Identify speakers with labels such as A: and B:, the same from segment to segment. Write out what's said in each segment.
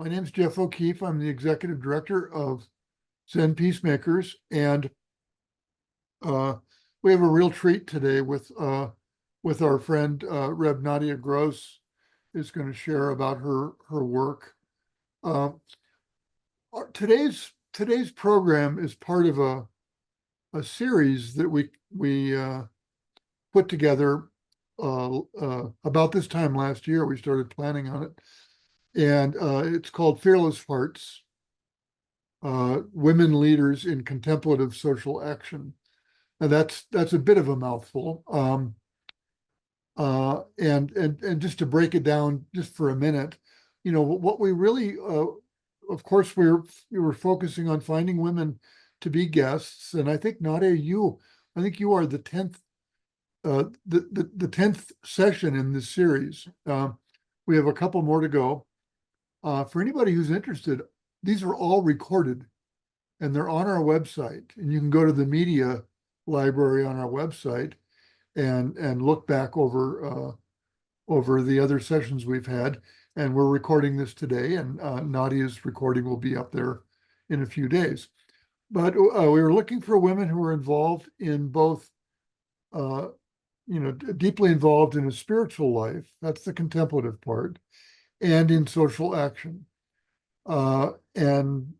A: My name is Jeff O'Keefe. I'm the executive director of Zen Peacemakers, and we have a real treat today with our friend Reb Nadya Gross is going to share about her work. Uh, today's program is part of a series that we put together about this time last year. We started planning on it, and it's called Fearless Hearts. Women leaders in contemplative social action. And that's a bit of a mouthful. And just to break it down just for a minute, what we really, of course, we were focusing on finding women to be guests, and I think Nadia, I think you are the 10th, the 10th session in this series. We have a couple more to go. For anybody who's interested, these are all recorded and they're on our website. And you can go to the media library on our website and look back over the other sessions we've had. And we're recording this today, and Nadia's recording will be up there in a few days. But we were looking for women who are involved in both, deeply involved in a spiritual life. That's the contemplative part, and in social action. And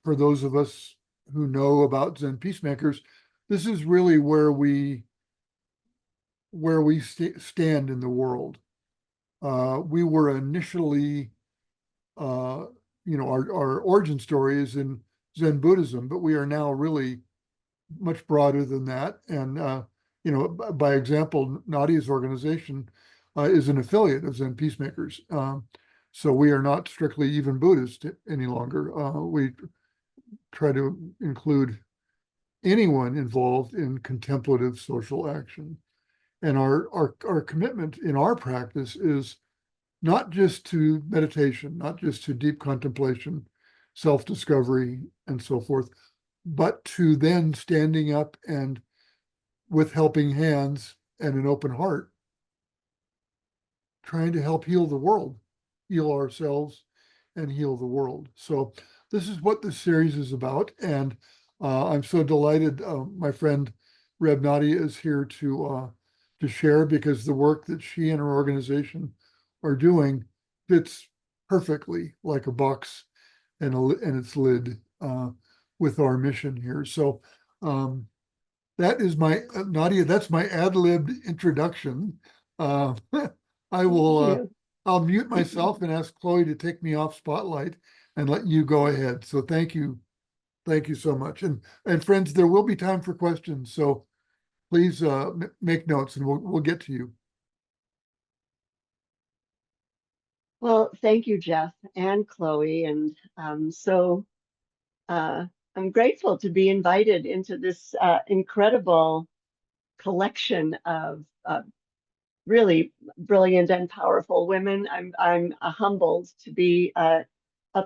A: for those of us who know about Zen Peacemakers, this is really where we stand in the world. We were initially, our origin story is in Zen Buddhism, but we are now really much broader than that. And by example, Nadia's organization is an affiliate of Zen Peacemakers. So we are not strictly even Buddhist any longer. We try to include anyone involved in contemplative social action. And our commitment in our practice is not just to meditation, not just to deep contemplation, self-discovery, and so forth, but to then standing up and with helping hands and an open heart, trying to help heal the world, heal ourselves, and heal the world. So this is what this series is about, and I'm so delighted. My friend Reb Nadya is here to share, because the work that she and her organization are doing fits perfectly like a box and its lid with our mission here. So that is my Nadya. That's my ad-libbed introduction. Uh, I will. I'll mute myself and ask Chloe to take me off spotlight and let you go ahead. So thank you so much. And friends, there will be time for questions. So please make notes, and we'll get to you.
B: Well, thank you, Jeff and Chloe. And I'm grateful to be invited into this incredible collection of really brilliant and powerful women. I'm humbled to be a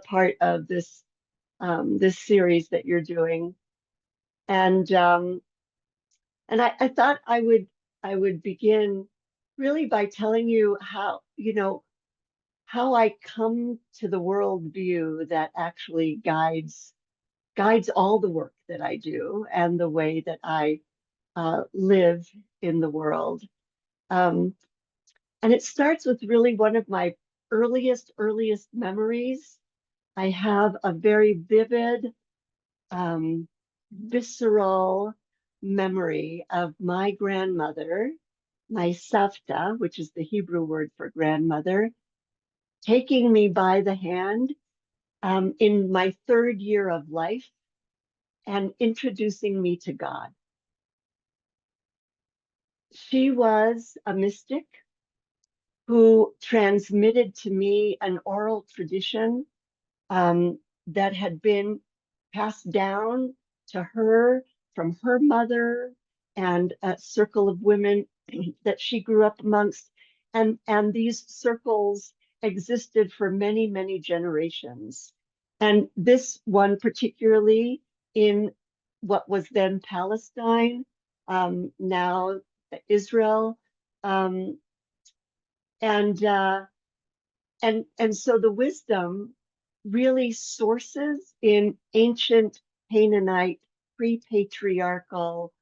B: part of this this series that you're doing, and I thought I would begin really by telling you how I come to the worldview that actually guides all the work that I do and the way that I live in the world. And it starts with really one of my earliest memories. I have a very vivid, visceral memory of my grandmother, my savta, which is the Hebrew word for grandmother, taking me by the hand in my 3rd year of life and introducing me to God. She was a mystic who transmitted to me an oral tradition that had been passed down to her from her mother and a circle of women that she grew up amongst. And these circles existed for many, many generations. And this one particularly in what was then Palestine, now Israel. Um, and so the wisdom really sources in ancient Canaanite, pre-patriarchal,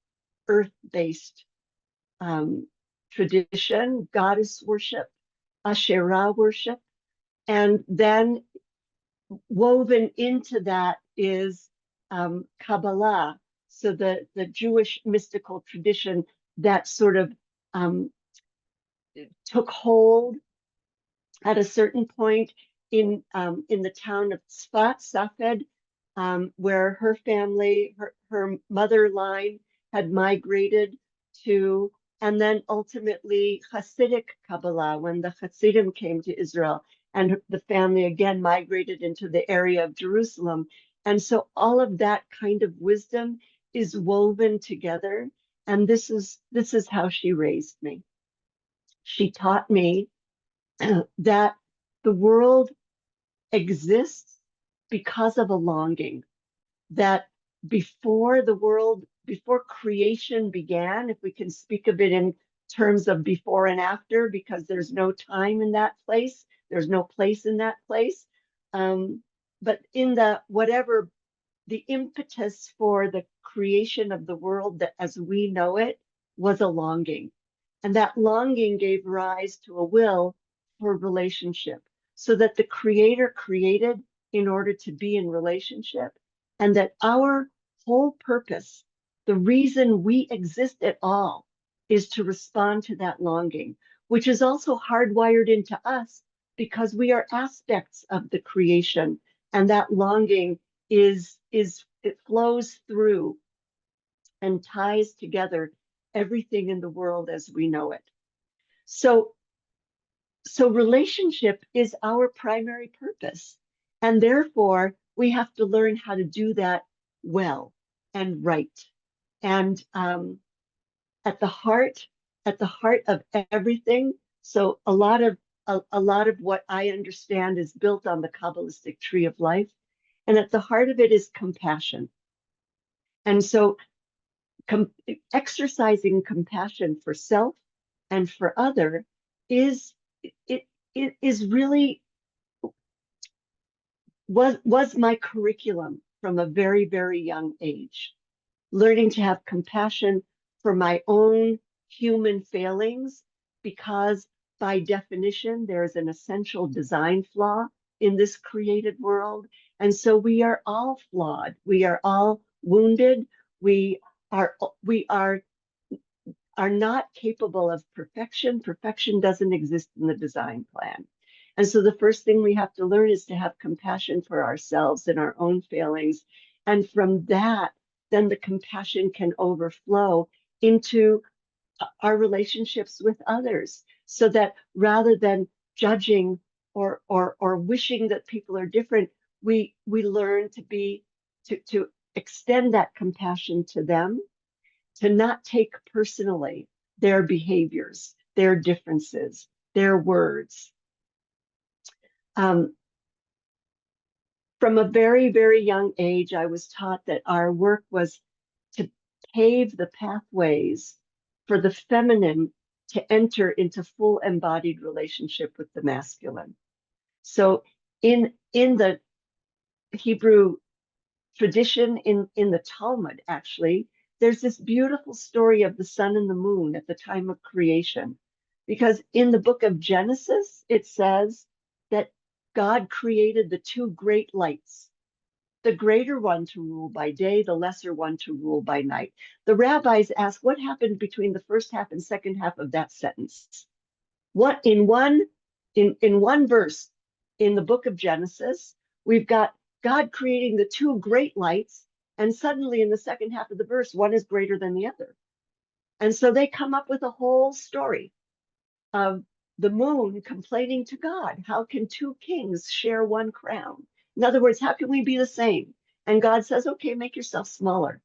B: earth-based tradition, goddess worship, Asherah worship, and then woven into that is Kabbalah. So the Jewish mystical tradition that sort of um, took hold at a certain point in the town of Tzfat, Safed, where her family, her mother line had migrated to, and then ultimately Hasidic Kabbalah, when the Hasidim came to Israel, and the family again migrated into the area of Jerusalem. And so all of that kind of wisdom is woven together. And this is how she raised me. She taught me that the world exists because of a longing, that before creation began, if we can speak of it in terms of before and after, because there's no time in that place, there's no place in that place. But in the whatever the impetus for the creation of the world that as we know it was a longing. And that longing gave rise to a will for relationship, so that the creator created in order to be in relationship, and that our whole purpose, the reason we exist at all, is to respond to that longing, which is also hardwired into us because we are aspects of the creation, and that longing it flows through and ties together everything in the world as we know it. So relationship is our primary purpose, and therefore we have to learn how to do that well and right. And at the heart of everything, so a lot of what I understand is built on the Kabbalistic tree of life, and at the heart of it is compassion. And so exercising compassion for self and for other is it is really was my curriculum from a very, very young age. Learning to have compassion for my own human failings, because by definition, there's an essential design flaw in this created world. And so we are all flawed. We are all wounded. We are not capable of perfection. Perfection doesn't exist in the design plan. And so the first thing we have to learn is to have compassion for ourselves and our own failings. And from that, then the compassion can overflow into our relationships with others, so that rather than judging or wishing that people are different, we learn to extend that compassion to them, to not take personally their behaviors, their differences, their words. From a very, very young age, I was taught that our work was to pave the pathways for the feminine to enter into full embodied relationship with the masculine. So in the Hebrew tradition, in the Talmud, actually, there's this beautiful story of the sun and the moon at the time of creation. Because in the book of Genesis, it says that God created the two great lights, the greater one to rule by day, the lesser one to rule by night. The rabbis ask, what happened between the first half and second half of that sentence? What in one verse in the book of Genesis, we've got God creating the two great lights, and suddenly in the second half of the verse, one is greater than the other. And so they come up with a whole story of the moon complaining to God. How can two kings share one crown? In other words, how can we be the same? And God says, okay, make yourself smaller.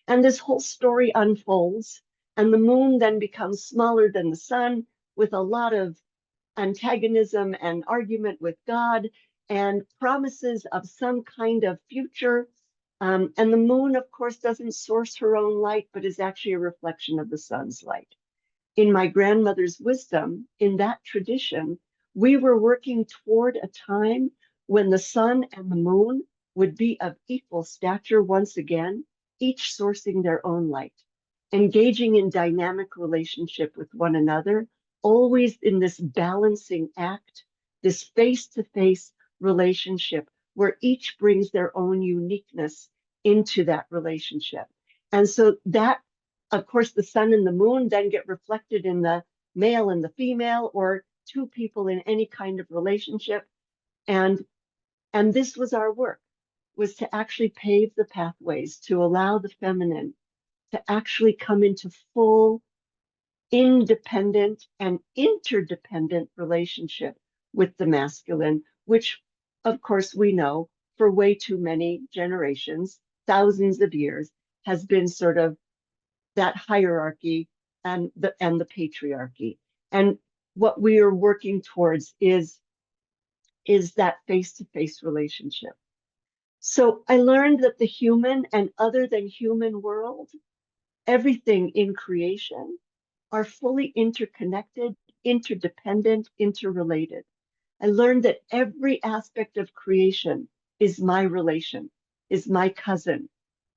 B: And this whole story unfolds, and the moon then becomes smaller than the sun, with a lot of antagonism and argument with God, and promises of some kind of future. And the moon, of course, doesn't source her own light, but is actually a reflection of the sun's light. In my grandmother's wisdom, in that tradition, we were working toward a time when the sun and the moon would be of equal stature once again, each sourcing their own light, engaging in dynamic relationship with one another, always in this balancing act, this face-to-face relationship where each brings their own uniqueness into that relationship. And so that, of course, the sun and the moon then get reflected in the male and the female, or two people in any kind of relationship. And this was our work, was to actually pave the pathways to allow the feminine to actually come into full independent and interdependent relationship with the masculine, which of course we know for way too many generations, thousands of years, has been sort of that hierarchy and the patriarchy. And what we are working towards is that face-to-face relationship. So I learned that the human and other than human world, everything in creation, are fully interconnected, interdependent, interrelated. I learned that every aspect of creation is my relation, is my cousin,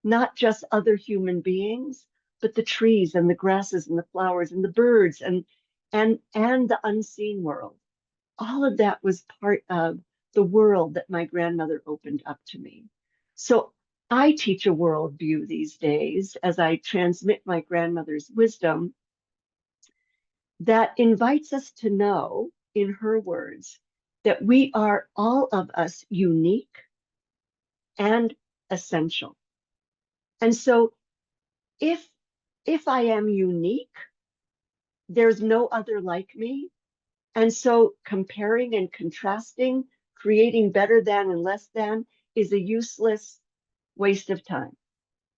B: not just other human beings, but the trees and the grasses and the flowers and the birds and the unseen world. All of that was part of the world that my grandmother opened up to me. So I teach a worldview these days as I transmit my grandmother's wisdom that invites us to know, in her words, that we are all of us unique and essential. And so if I am unique, there's no other like me. And so comparing and contrasting, creating better than and less than is a useless waste of time.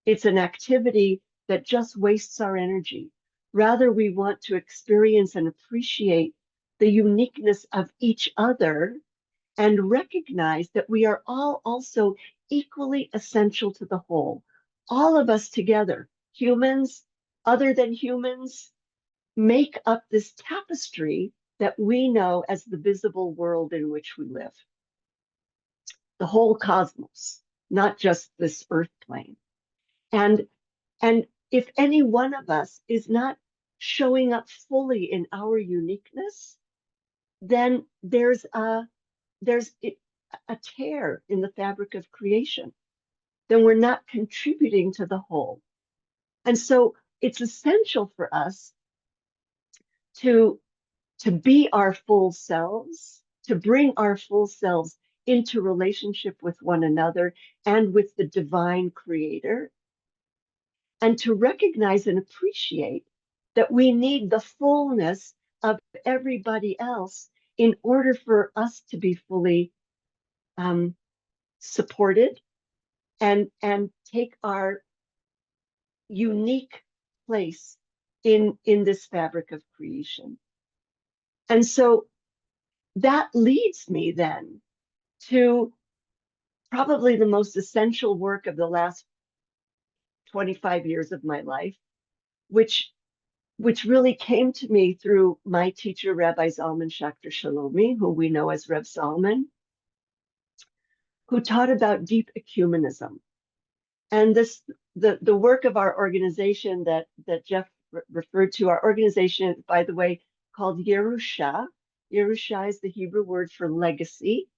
B: It's an activity that just wastes our energy. Rather, we want to experience and appreciate the uniqueness of each other and recognize that we are all also equally essential to the whole. All of us together, humans, other than humans, make up this tapestry that we know as the visible world in which we live. The whole cosmos, not just this earth plane. And if any one of us is not showing up fully in our uniqueness, then there's a tear in the fabric of creation. Then we're not contributing to the whole. And so it's essential for us to be our full selves, to bring our full selves into relationship with one another and with the divine creator, and to recognize and appreciate that we need the fullness of everybody else in order for us to be fully supported and take our unique place in this fabric of creation. And so that leads me then to probably the most essential work of the last 25 years of my life, which really came to me through my teacher, Rabbi Zalman Schachter Shalomi, who we know as Rev Zalman, who taught about deep ecumenism. And the work of our organization that Jeff referred to, our organization, by the way, called Yerusha. Yerusha is the Hebrew word for legacy.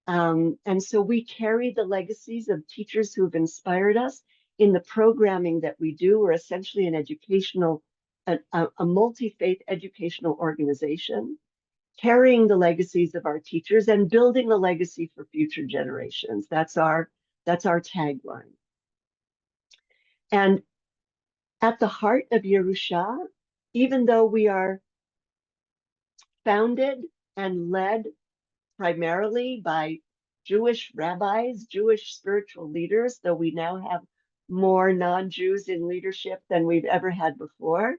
B: And so we carry the legacies of teachers who have inspired us in the programming that we do. We're essentially an educational, a multi-faith educational organization, carrying the legacies of our teachers and building a legacy for future generations. That's our tagline. And at the heart of Yerusha, even though we are founded and led primarily by Jewish rabbis, Jewish spiritual leaders, though we now have more non-Jews in leadership than we've ever had before.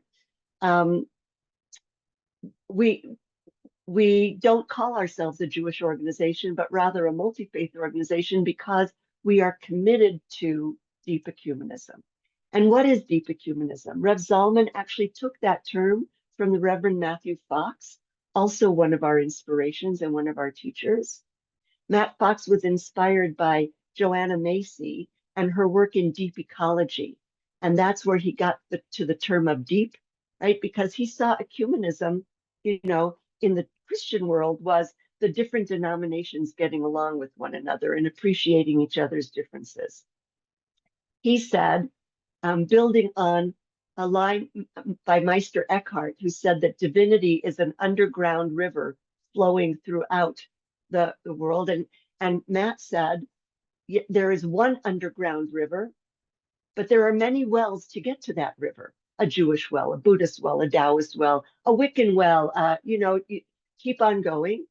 B: We don't call ourselves a Jewish organization, but rather a multi-faith organization because we are committed to deep ecumenism. And what is deep ecumenism? Rev Zalman actually took that term from the Reverend Matthew Fox, also one of our inspirations and one of our teachers. Matt Fox was inspired by Joanna Macy and her work in deep ecology. And that's where he got to the term of deep, right? Because he saw ecumenism, in the Christian world was the different denominations getting along with one another and appreciating each other's differences. He said, building on a line by Meister Eckhart, who said that divinity is an underground river flowing throughout the world. And Matt said, there is one underground river, but there are many wells to get to that river. A Jewish well, a Buddhist well, a Taoist well, a Wiccan well, you keep on going.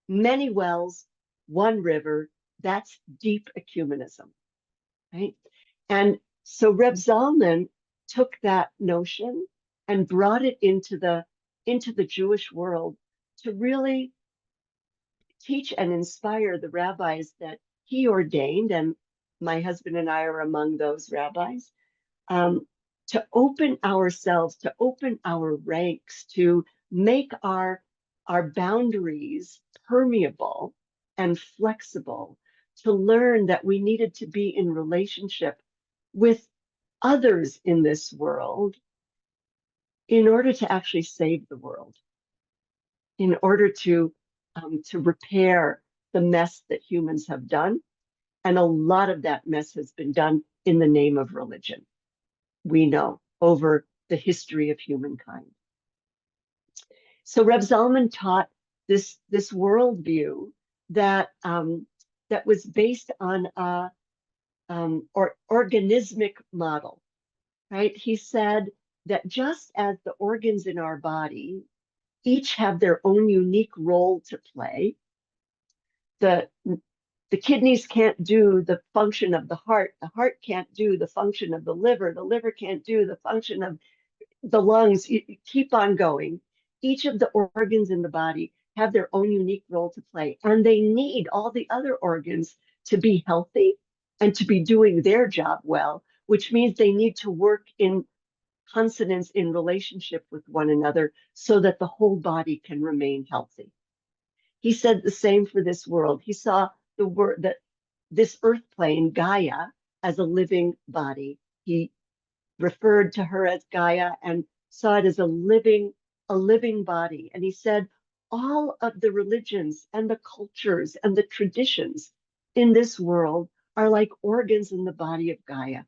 B: Many wells, one river, that's deep ecumenism, right? And so Reb Zalman took that notion and brought it into the Jewish world to really teach and inspire the rabbis that he ordained, and my husband and I are among those rabbis, um, to open ourselves, to open our ranks, to make our boundaries permeable and flexible, to learn that we needed to be in relationship with others in this world in order to actually save the world, in order to repair the mess that humans have done. And a lot of that mess has been done in the name of religion, we know, over the history of humankind. So Reb Zalman taught this worldview that that was based on a organismic model, right? He said that just as the organs in our body each have their own unique role to play, the the kidneys can't do the function of the heart can't do the function of the liver can't do the function of the lungs. You keep on going. Each of the organs in the body have their own unique role to play, and they need all the other organs to be healthy and to be doing their job well, which means they need to work in consonance, in relationship with one another, so that the whole body can remain healthy. He said the same for this world. He saw the word that this earth plane, Gaia, as a living body. He referred to her as Gaia and saw it as a living body. And he said, all of the religions and the cultures and the traditions in this world are like organs in the body of Gaia.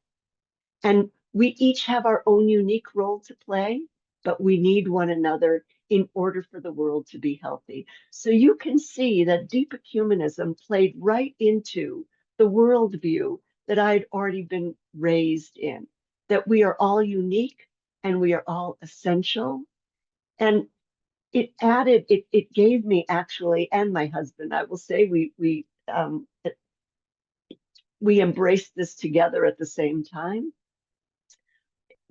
B: And we each have our own unique role to play, but we need one another in order for the world to be healthy. So you can see that deep ecumenism played right into the worldview that I'd already been raised in, that we are all unique and we are all essential. And it gave me actually, and my husband, I will say, we embraced this together at the same time,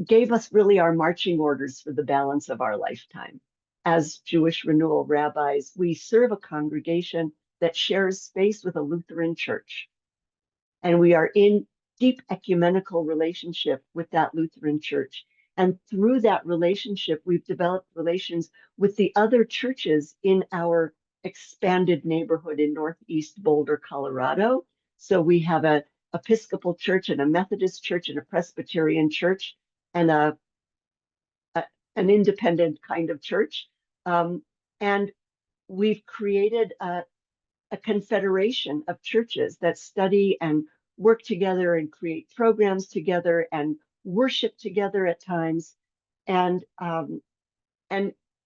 B: gave us really our marching orders for the balance of our lifetime. As Jewish renewal rabbis, we serve a congregation that shares space with a Lutheran church. And we are in deep ecumenical relationship with that Lutheran church. And through that relationship, we've developed relations with the other churches in our expanded neighborhood in Northeast Boulder, Colorado. So we have an Episcopal church and a Methodist church and a Presbyterian church and an independent kind of church. And we've created a confederation of churches that study and work together and create programs together and worship together at times. And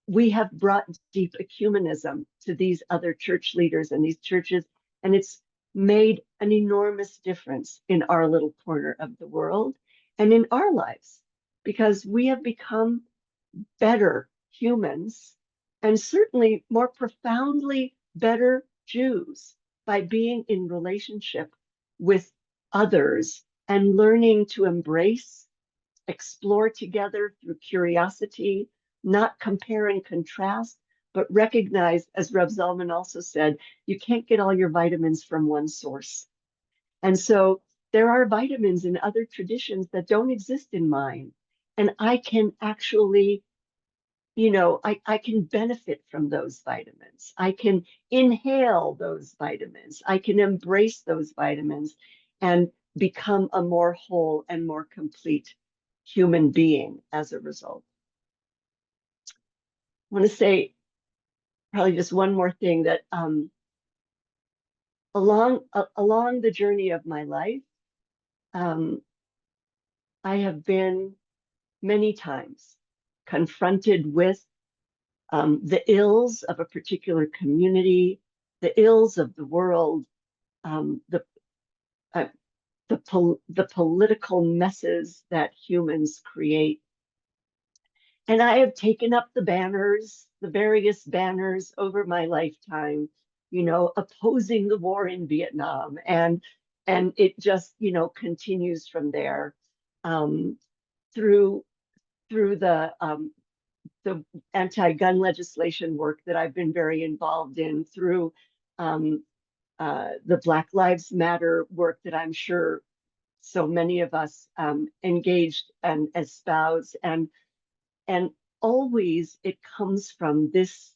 B: we have brought deep ecumenism to these other church leaders and these churches, and it's made an enormous difference in our little corner of the world and in our lives, because we have become better humans and certainly more profoundly better Jews by being in relationship with others and learning to embrace, explore together through curiosity, not compare and contrast, but recognize, as Rev Zalman also said, you can't get all your vitamins from one source. And so there are vitamins in other traditions that don't exist in mine. And I can actually I can benefit from those vitamins. I can inhale those vitamins. I can embrace those vitamins and become a more whole and more complete human being as a result. I want to say probably just one more thing that along the journey of my life, um, I have been many times confronted with the ills of a particular community, the ills of the world, um, the uh, the political messes that humans create. And I have taken up the banners, the various banners over my lifetime, opposing the war in Vietnam, and it just continues from there, um, through the anti-gun legislation work that I've been very involved in, through um, the Black Lives Matter work that I'm sure so many of us engaged and espouse, and always it comes from this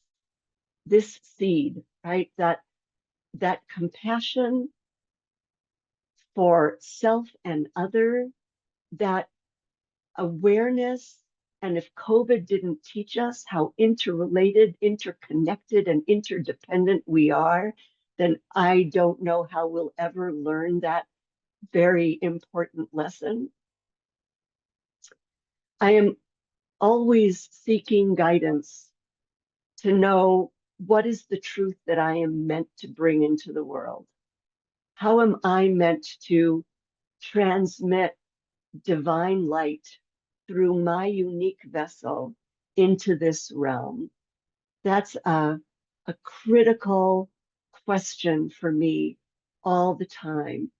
B: seed, right? That compassion for self and other, that awareness. And if COVID didn't teach us how interrelated, interconnected, and interdependent we are, then I don't know how we'll ever learn that very important lesson. I am always seeking guidance to know what is the truth that I am meant to bring into the world. How am I meant to transmit divine light through my unique vessel into this realm? That's a critical question for me all the time.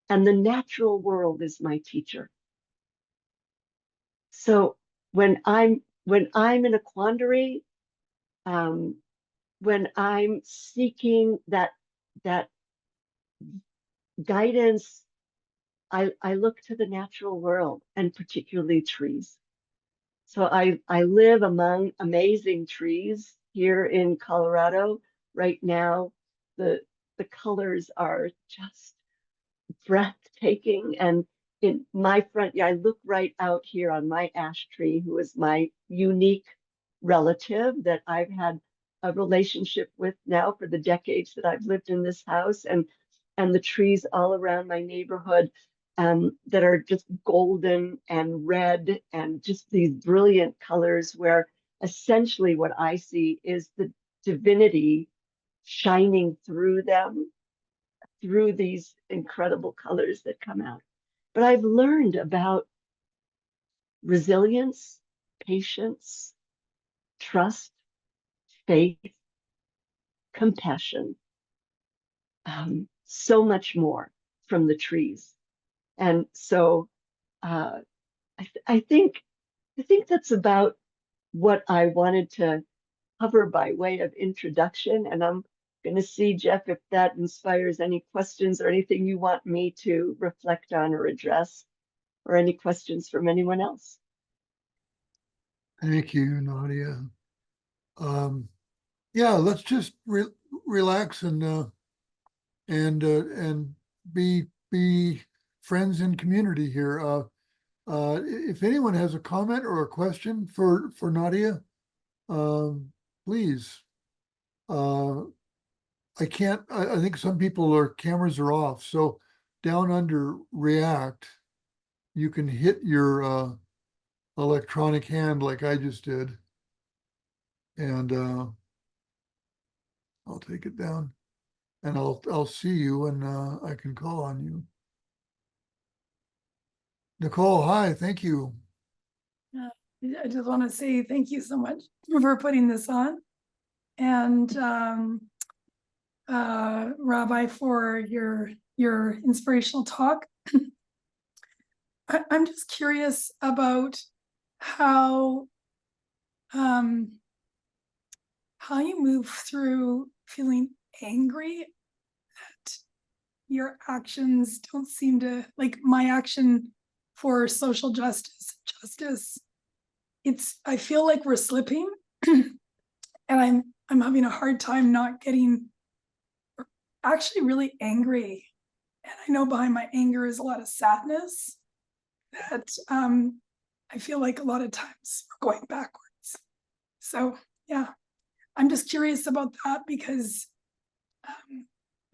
B: And the natural world is my teacher. So when I'm in a quandary, um, when I'm seeking that guidance, I look to the natural world, and particularly trees. So I live among amazing trees here in Colorado right now. The colors are just breathtaking. And in my front, yeah, I look right out here on my ash tree, who is my unique relative that I've had a relationship with now for the decades that I've lived in this house, and the trees all around my neighborhood, that are just golden and red and just these brilliant colors, where essentially what I see is the divinity shining through them, through these incredible colors that come out. But I've learned about resilience, patience, trust, faith, compassion, so much more from the trees. And so uh, I think that's about what I wanted to cover by way of introduction. And I'm going to see, Jeff, if that inspires any questions or anything you want me to reflect on or address, or any questions from anyone else.
A: Thank you, Nadia. Yeah, let's just relax and be friends in community here. If anyone has a comment or a question for Nadia, please. Uh, I think some people, their cameras are off. So down under react, you can hit your electronic hand like I just did. And I'll take it down and I'll see you and I can call on you. Nicole, hi, thank you.
C: I just want to say thank you so much for putting this on, and Rabbi, for your inspirational talk. I'm just curious about how you move through feeling angry that your actions don't seem to, like my action for social justice, I feel like we're slipping and I'm having a hard time not getting actually really angry. And I know behind my anger is a lot of sadness that I feel like a lot of times we're going backwards. So yeah, I'm just curious about that because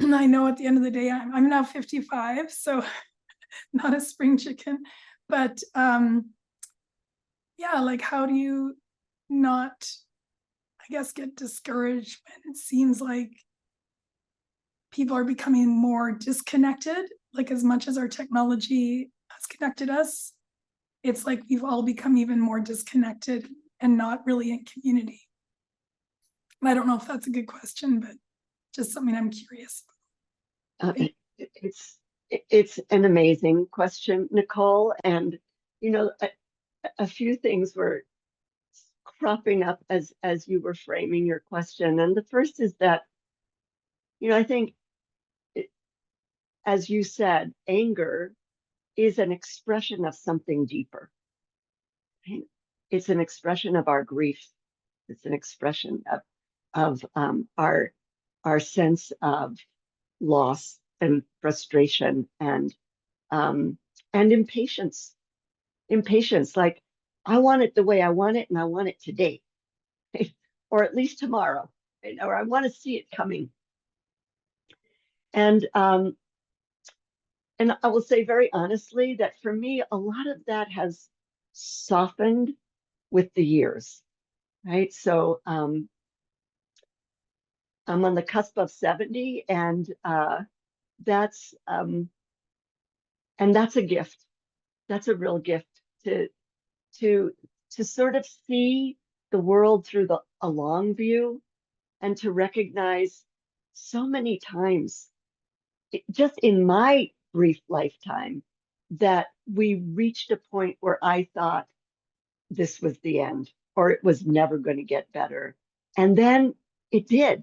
C: I know at the end of the day, I'm now 55, so not a spring chicken, but yeah, like how do you not, I guess, get discouraged when it seems like people are becoming more disconnected, like as much as our technology has connected us, it's like we've all become even more disconnected and not really in community. And I don't know if that's a good question, but just something I'm curious about.
B: It's an amazing question, Nicole. And you know, a few things were cropping up as you were framing your question. And the first is that, you know, I think, as you said, anger is an expression of something deeper. Right? It's an expression of our grief. It's an expression of our sense of loss and frustration and impatience. Impatience, like I want it the way I want it, and I want it today, or at least tomorrow, or I want to see it coming. And I will say very honestly that for me, a lot of that has softened with the years, right? So I'm on the cusp of 70, and that's that's a gift. That's a real gift to to to sort of see the world through a long view and to recognize so many times, just in my brief lifetime, that we reached a point where I thought this was the end or it was never going to get better. And then it did,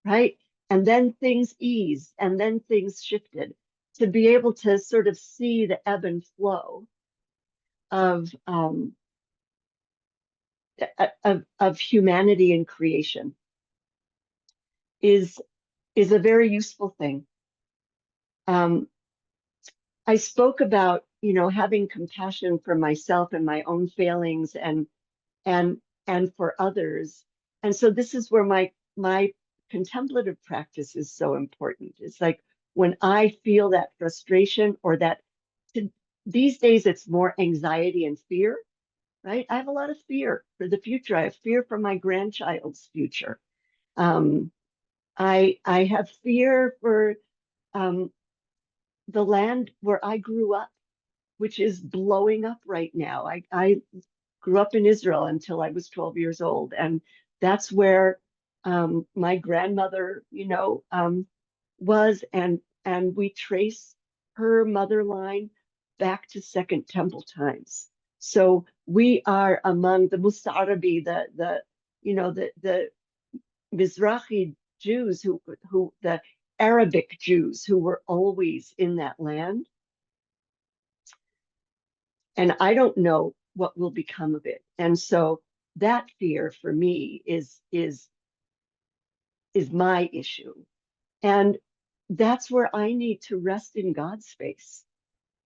B: right? And then things eased and then things shifted. To be able to sort of see the ebb and flow of humanity and creation is a very useful thing. I spoke about, you know, having compassion for myself and my own failings and for others. And so this is where my contemplative practice is so important. It's like when I feel that frustration or that these days it's more anxiety and fear, right? I have a lot of fear for the future. I have fear for my grandchild's future. I have fear for the land where I grew up, which is blowing up right now. I grew up in Israel until I was 12 years old, and that's where my grandmother, you know, was, and we trace her mother line back to Second Temple times. So we are among the Musarabi, the you know the Mizrahi Jews who the Arabic Jews who were always in that land. And I don't know what will become of it. And so that fear for me is my issue. And that's where I need to rest in God's space.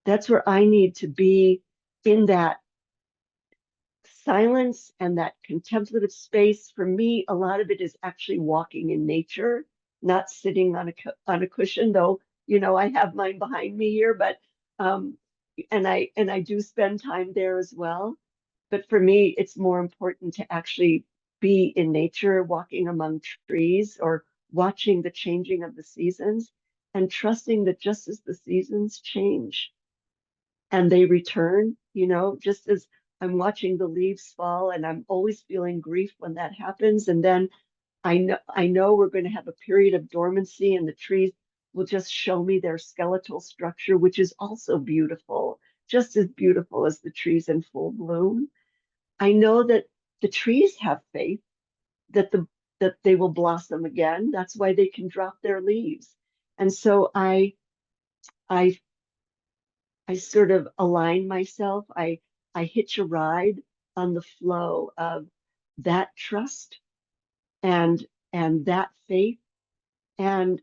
B: That's where I need to be in that silence and that contemplative space. For me, a lot of it is actually walking in nature, not sitting on a cushion, though, you know, I have mine behind me here, but and I do spend time there as well. But for me, it's more important to actually be in nature, walking among trees or watching the changing of the seasons and trusting that just as the seasons change and they return, you know, just as I'm watching the leaves fall and I'm always feeling grief when that happens. And then I know we're going to have a period of dormancy and the trees will just show me their skeletal structure, which is also beautiful, just as beautiful as the trees in full bloom. I know that the trees have faith that they will blossom again. That's why they can drop their leaves. And so I sort of align myself. I hitch a ride on the flow of that trust and that faith, and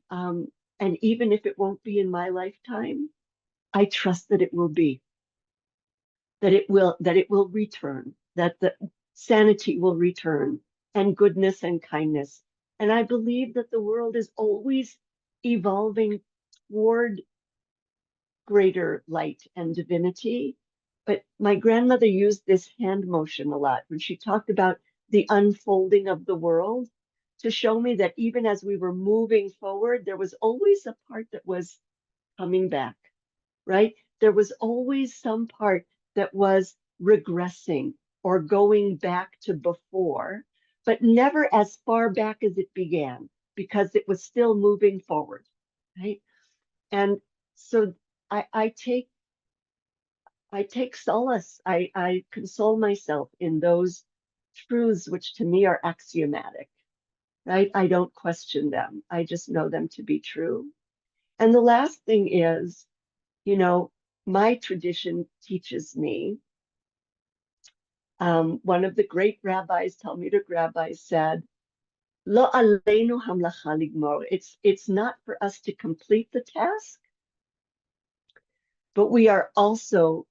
B: even if it won't be in my lifetime, I trust that it will be, that it will return, that the sanity will return, and goodness and kindness. And I believe that the world is always evolving toward greater light and divinity. But my grandmother used this hand motion a lot when she talked about the unfolding of the world, to show me that even as we were moving forward, there was always a part that was coming back, right? There was always some part that was regressing or going back to before, but never as far back as it began, because it was still moving forward, right? And so I take solace, I console myself in those truths, which to me are axiomatic, right? I don't question them. I just know them to be true. And the last thing is, you know, my tradition teaches me. One of the great rabbis, Talmudic rabbis, said, "Lo aleinu hamlacha ligmor." It's not for us to complete the task, but we are also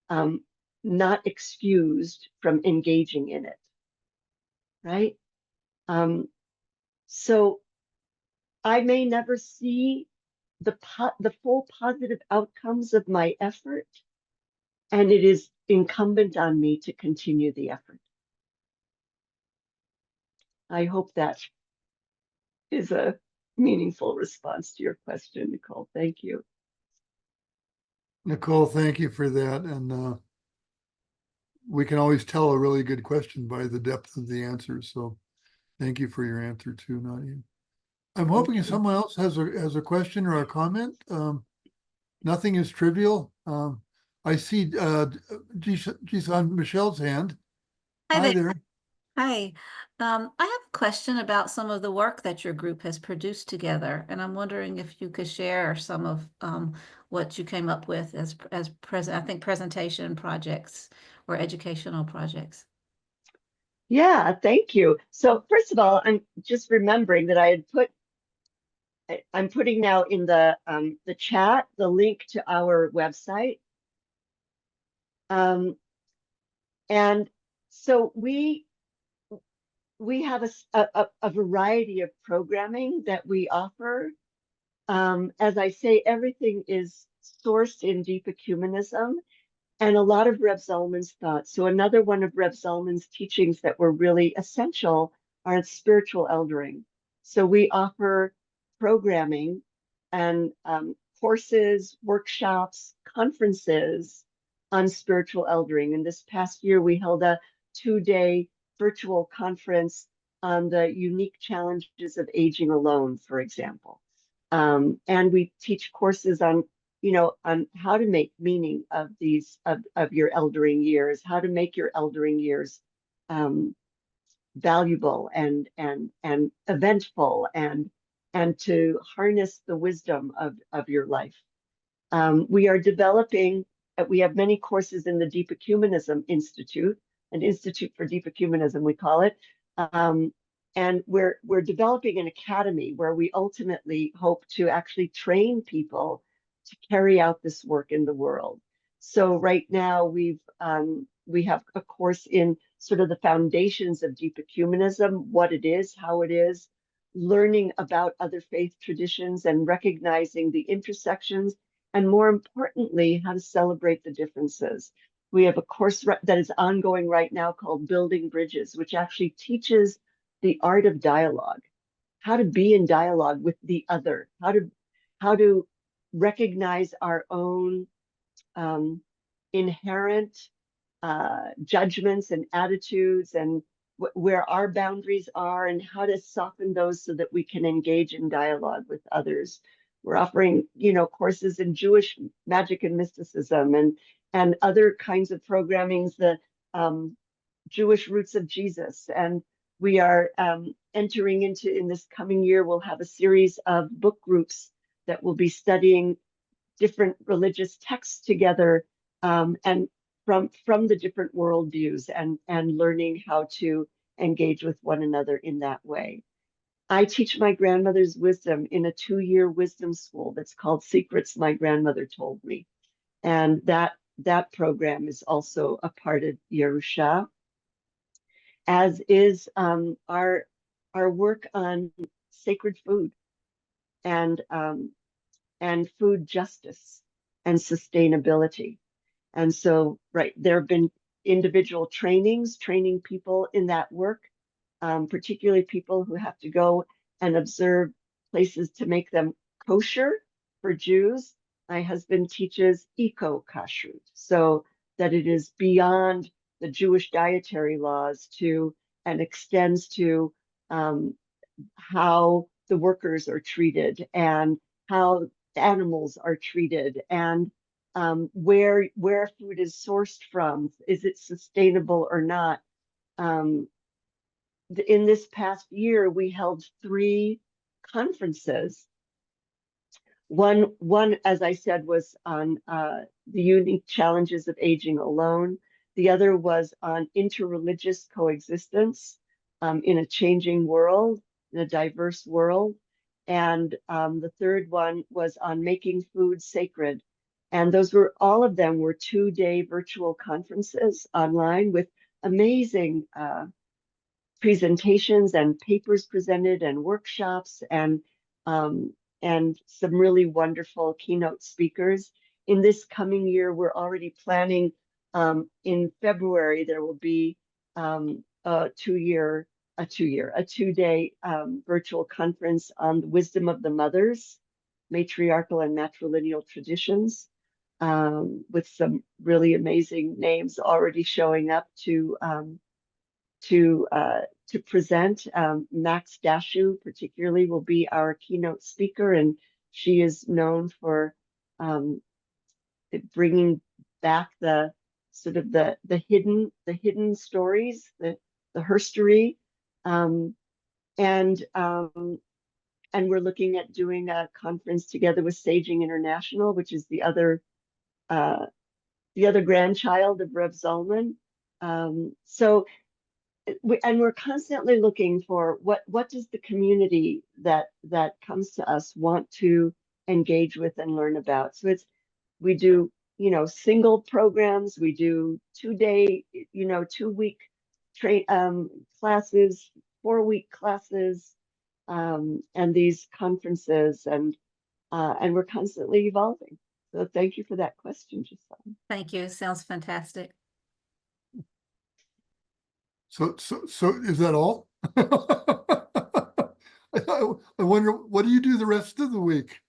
B: um, not excused from engaging in it, right? Um, so I may never see the full positive outcomes of my effort, and it is incumbent on me to continue the effort. I hope that is a meaningful response to your question, Nicole. Thank you.
A: Nicole, thank you for that. And we can always tell a really good question by the depth of the answer. So thank you for your answer too, Nadia. I'm hoping
B: you.
A: someone else has a question or a comment. Nothing is trivial. I see on Michelle's hand.
D: Hi
A: Hi
D: there.
A: there.
D: Hi. I have a question about some of the work that your group has produced together, and I'm wondering if you could share some of what you came up with as present, I think presentation projects or educational projects.
B: Yeah, thank you. So first of all, I'm just remembering that I'm putting now in the chat the link to our website. And so we have a variety of programming that we offer. As I say, everything is sourced in deep ecumenism and a lot of Reb Zalman's thoughts. So another one of Reb Zalman's teachings that were really essential are spiritual eldering. So we offer programming and courses, workshops, conferences on spiritual eldering. And this past year, we held a 2-day virtual conference on the unique challenges of aging alone, for example. And we teach courses on, on how to make meaning of these of your eldering years, how to make your eldering years valuable and eventful, and to harness the wisdom of your life. We are developing. We have many courses in the Deep Ecumenism Institute, an Institute for Deep Ecumenism, we call it. And we're developing an academy where we ultimately hope to actually train people to carry out this work in the world. So right now we have a course in sort of the foundations of deep ecumenism, what it is, how it is, learning about other faith traditions and recognizing the intersections, and more importantly, how to celebrate the differences. We have a course that is ongoing right now called Building Bridges, which actually teaches the art of dialogue, how to be in dialogue with the other, how to recognize our own inherent judgments and attitudes, and where our boundaries are, and how to soften those so that we can engage in dialogue with others. We're offering, courses in Jewish magic and mysticism, and other kinds of programmings, the Jewish roots of Jesus. And we are entering into, in this coming year, we'll have a series of book groups that will be studying different religious texts together, and from the different worldviews, and learning how to engage with one another in that way. I teach my grandmother's wisdom in a 2-year wisdom school that's called Secrets My Grandmother Told Me. And that program is also a part of Yerusha, as is our work on sacred food and food justice and sustainability. And so, right, there have been individual trainings, training people in that work, particularly people who have to go and observe places to make them kosher for Jews. My husband teaches eco-kashrut, so that it is beyond the Jewish dietary laws to and extends to how the workers are treated and how animals are treated and where food is sourced from. Is it sustainable or not? In this past year, we held 3 conferences. One, as I said, was on the unique challenges of aging alone. The other was on interreligious coexistence in a changing world, in a diverse world. And the third one was on making food sacred. And all of them were 2-day virtual conferences online with amazing presentations and papers presented and workshops and some really wonderful keynote speakers. In this coming year, we're already planning. In February, there will be a 2-day virtual conference on the wisdom of the mothers, matriarchal and matrilineal traditions, with some really amazing names already showing up to present. Max Dashu particularly will be our keynote speaker, and she is known for bringing back the sort of the hidden stories, the herstory, and we're looking at doing a conference together with Saging International, which is the other grandchild of Rev Zalman. So we're constantly looking for what does the community that comes to us want to engage with and learn about. So we do single programs, we do 2-day 2-week classes, 4-week classes, and these conferences, and we're constantly evolving. So thank you for that question, Giselle.
D: Thank you. Sounds fantastic.
A: So is that all? I wonder, what do you do the rest of the week?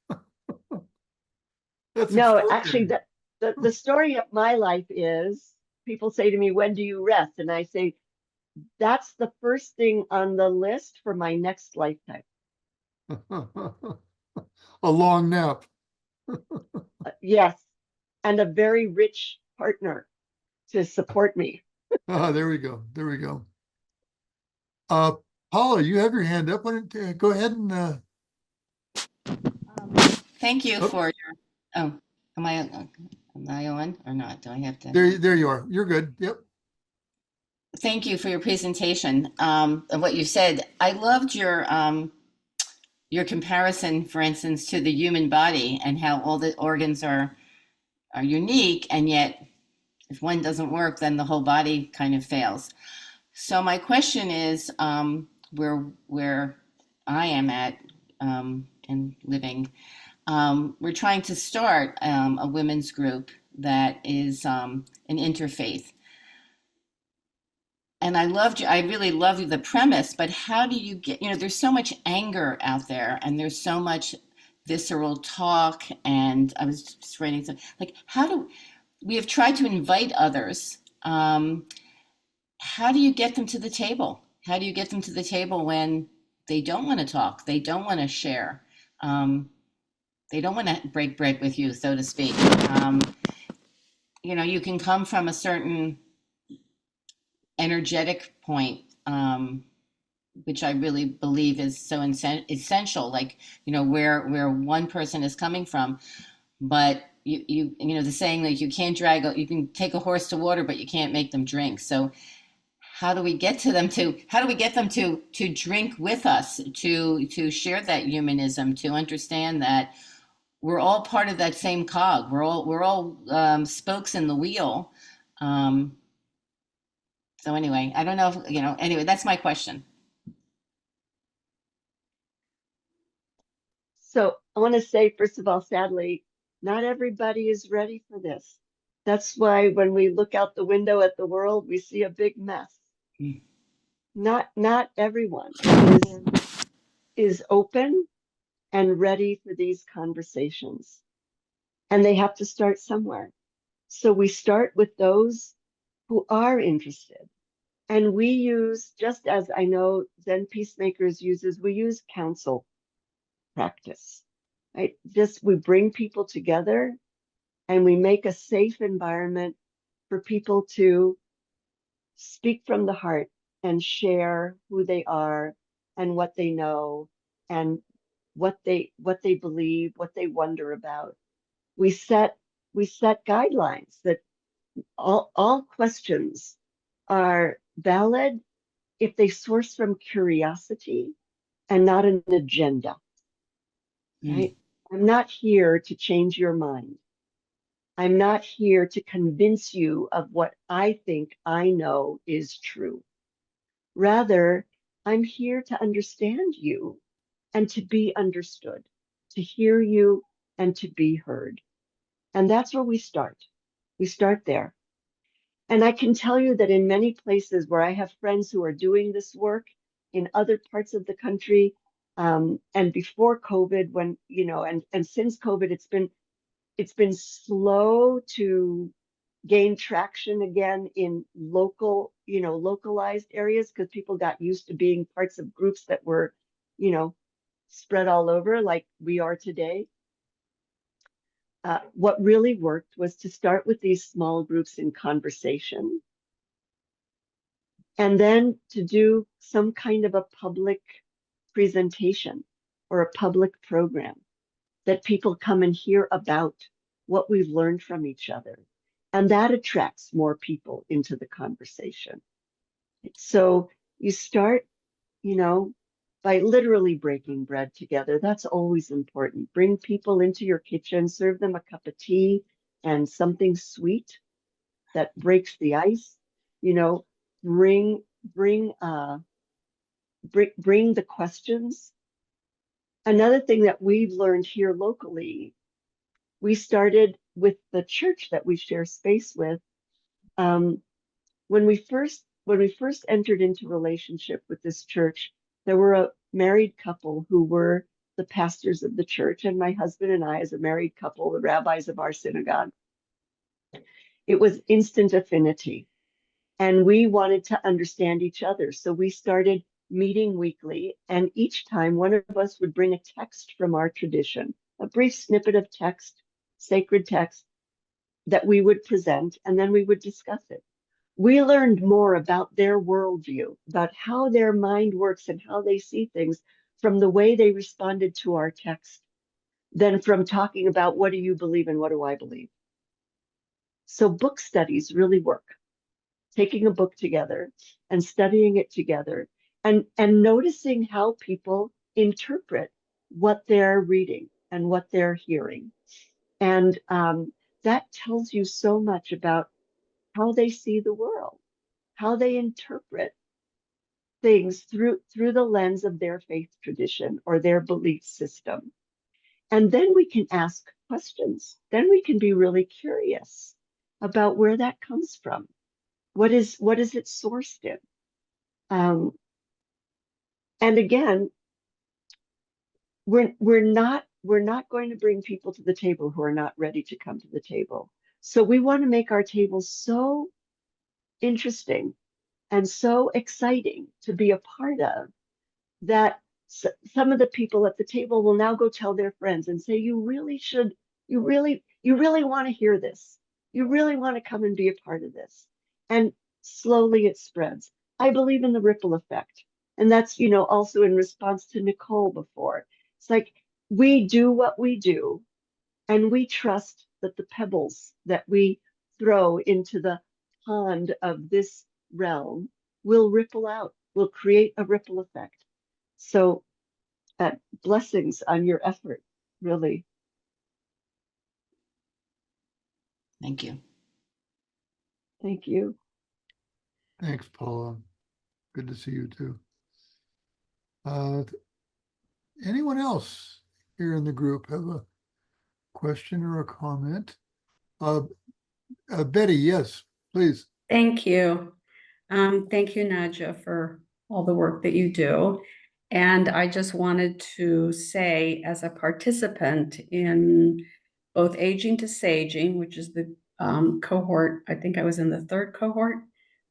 A: That's
B: No, actually,
A: extraordinary.
B: the story of my life is, people say to me, when do you rest? And I say, that's the first thing on the list for my next lifetime.
A: A long nap.
B: Yes, and a very rich partner to support me.
A: There we go. There we go. Paula, you have your hand up. Why don't you, go ahead and
E: Thank you
A: Oh.
E: for your, am I on or not? Do I have to?
A: there you are. You're good. Yep.
E: Thank you for your presentation. And what you said, I loved your comparison, for instance, to the human body and how all the organs are unique, and yet if one doesn't work, then the whole body kind of fails. So my question is, where I am at and living, we're trying to start a women's group that is an interfaith. And I really love the premise, but how do you get, there's so much anger out there and there's so much visceral talk. And I was just writing some, like, we have tried to invite others. How do you get them to the table? How do you get them to the table when they don't want to talk? They don't want to share. They don't want to break bread with you, so to speak. You can come from a certain energetic point, which I really believe is so essential, like, where one person is coming from. But the saying that you can take a horse to water, but you can't make them drink. So how do we get to them to, how do we get them to drink with us, to share that humanism, to understand that we're all part of that same cog. We're all spokes in the wheel. So anyway, I don't know if, anyway, that's my question.
B: So I want to say, first of all, sadly, not everybody is ready for this. That's why when we look out the window at the world, we see a big mess.
E: Mm.
B: Not everyone is open and ready for these conversations. And they have to start somewhere. So we start with those who are interested. And we use, just as I know Zen Peacemakers uses, we use counsel practice, right? Just we bring people together and we make a safe environment for people to speak from the heart and share who they are and what they know and what they believe, what they wonder about. We set guidelines that all questions are valid if they source from curiosity and not an agenda, right? I'm not here to change your mind. I'm not here to convince you of what I think I know is true. Rather, I'm here to understand you and to be understood, to hear you and to be heard. And that's where we start. We start there. And I can tell you that in many places where I have friends who are doing this work in other parts of the country, and before COVID, when, and since COVID, it's been slow to gain traction again in localized areas because people got used to being parts of groups that were, you know, spread all over like we are today. What really worked was to start with these small groups in conversation and then to do some kind of a public presentation or a public program that people come and hear about what we've learned from each other. And that attracts more people into the conversation. So you start, you know, by literally breaking bread together. That's always important. Bring people into your kitchen, serve them a cup of tea and something sweet that breaks the ice. You know, bring bring the questions. Another thing that we've learned here locally, we started with the church that we share space with. Um, when we first entered into relationship with this church, there were a married couple who were the pastors of the church, and my husband and I, as a married couple, the rabbis of our synagogue. It was instant affinity, and we wanted to understand each other. So we started meeting weekly, and each time one of us would bring a text from our tradition, a brief snippet of text, sacred text, that we would present, and then we would discuss it. We learned more about their worldview, about how their mind works and how they see things from the way they responded to our text than from talking about what do you believe and what do I believe. So book studies really work. Taking a book together and studying it together and noticing how people interpret what they're reading and what they're hearing. And that tells you so much about how they see the world, how they interpret things through the lens of their faith tradition or their belief system. And then we can ask questions. Then we can be really curious about where that comes from. What is it sourced in? And again, we're not going to bring people to the table who are not ready to come to the table. So we want to make our table so interesting and so exciting to be a part of that some of the people at the table will now go tell their friends and say, you really should, you really want to hear this. You really want to come and be a part of this. And slowly it spreads. I believe in the ripple effect. And that's, also in response to Nicole before. It's like we do what we do, and we trust that the pebbles that we throw into the pond of this realm will ripple out, will create a ripple effect. So blessings on your effort, really.
E: Thank you.
B: Thank you.
A: Thanks, Paula. Good to see you too. Anyone else here in the group have a question or a comment? Betty, yes, please.
F: Thank you. Thank you, Nadya, for all the work that you do. And I just wanted to say, as a participant in both Aging to Saging, which is the cohort, I think I was in the third cohort,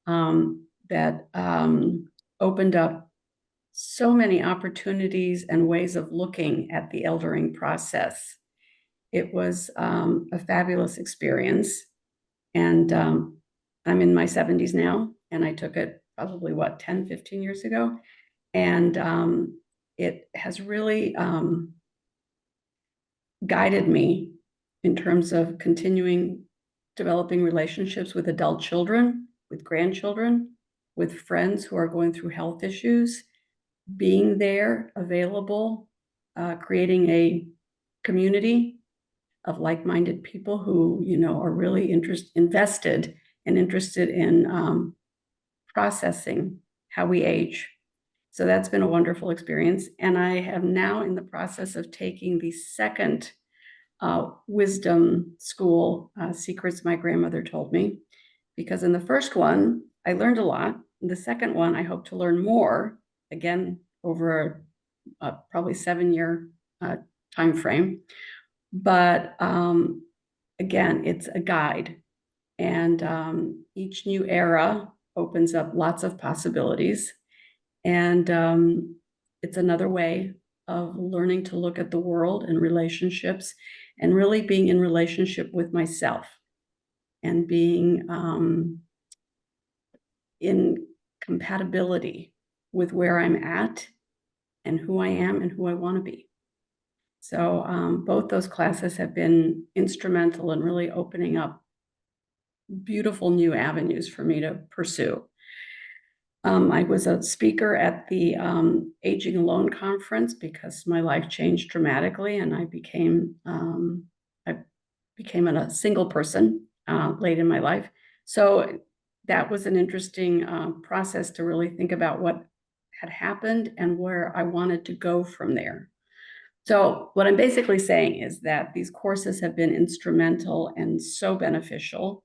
F: that opened up so many opportunities and ways of looking at the eldering process. It was a fabulous experience. And I'm in my 70s now, and I took it probably, 10, 15 years ago. And it has really guided me in terms of continuing developing relationships with adult children, with grandchildren, with friends who are going through health issues, being there, available, creating a community of like-minded people who, are really invested and interested in processing how we age. So that's been a wonderful experience. And I am now in the process of taking the second wisdom school, Secrets My Grandmother Told Me, because in the first one, I learned a lot. In the second one, I hope to learn more, again, over a probably 7-year time frame. But again, it's a guide, and each new era opens up lots of possibilities. And it's another way of learning to look at the world and relationships, and really being in relationship with myself, and being in compatibility with where I'm at and who I am and who I want to be. So both those classes have been instrumental in really opening up beautiful new avenues for me to pursue. I was a speaker at the Aging Alone conference because my life changed dramatically, and I became a single person late in my life. So that was an interesting process to really think about what had happened and where I wanted to go from there. So what I'm basically saying is that these courses have been instrumental and so beneficial.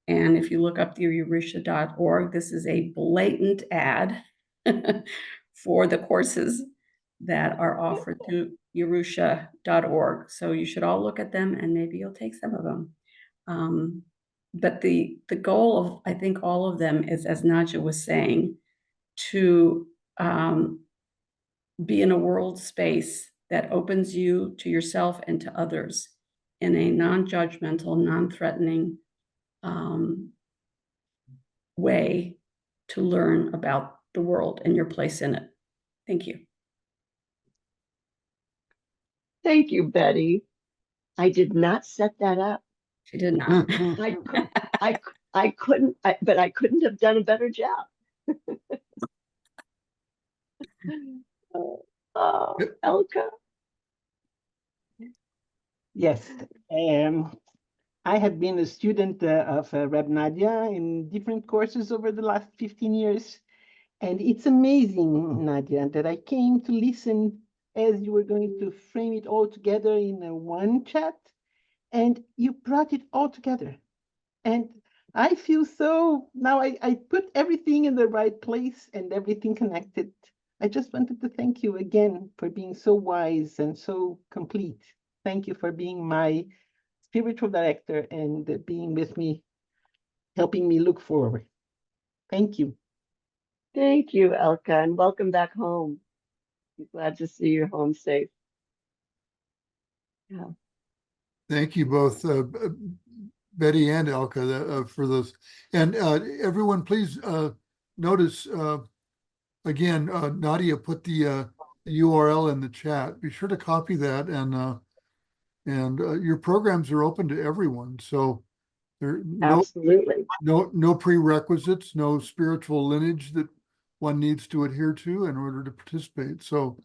F: And if you look up the Yerusha.org, this is a blatant ad for the courses that are offered through Yerusha.org. So you should all look at them, and maybe you'll take some of them. But the goal of, I think, all of them is, as Nadya was saying, to be in a world space that opens you to yourself and to others in a non-judgmental, non-threatening way to learn about the world and your place in it. Thank you.
B: Thank you, Betty. I did not set that up.
F: She did not.
B: I couldn't, but I couldn't have done a better job. Elka.
G: Yes, I have been a student of Rabbi Nadya in different courses over the last 15 years. And it's amazing, Nadya, that I came to listen as you were going to frame it all together in one chat, and you brought it all together. And I feel so, now I put everything in the right place and everything connected. I just wanted to thank you again for being so wise and so complete. Thank you for being my spiritual director and being with me, helping me look forward. Thank you.
B: Thank you, Elka, and welcome back home. I'm glad to see you home safe. Yeah.
A: Thank you both, Betty and Elka, for those. And everyone, please notice, again, Nadya put the URL in the chat. Be sure to copy that, and your programs are open to everyone. So There, no,
B: Absolutely.
A: no prerequisites, no spiritual lineage that one needs to adhere to in order to participate. So,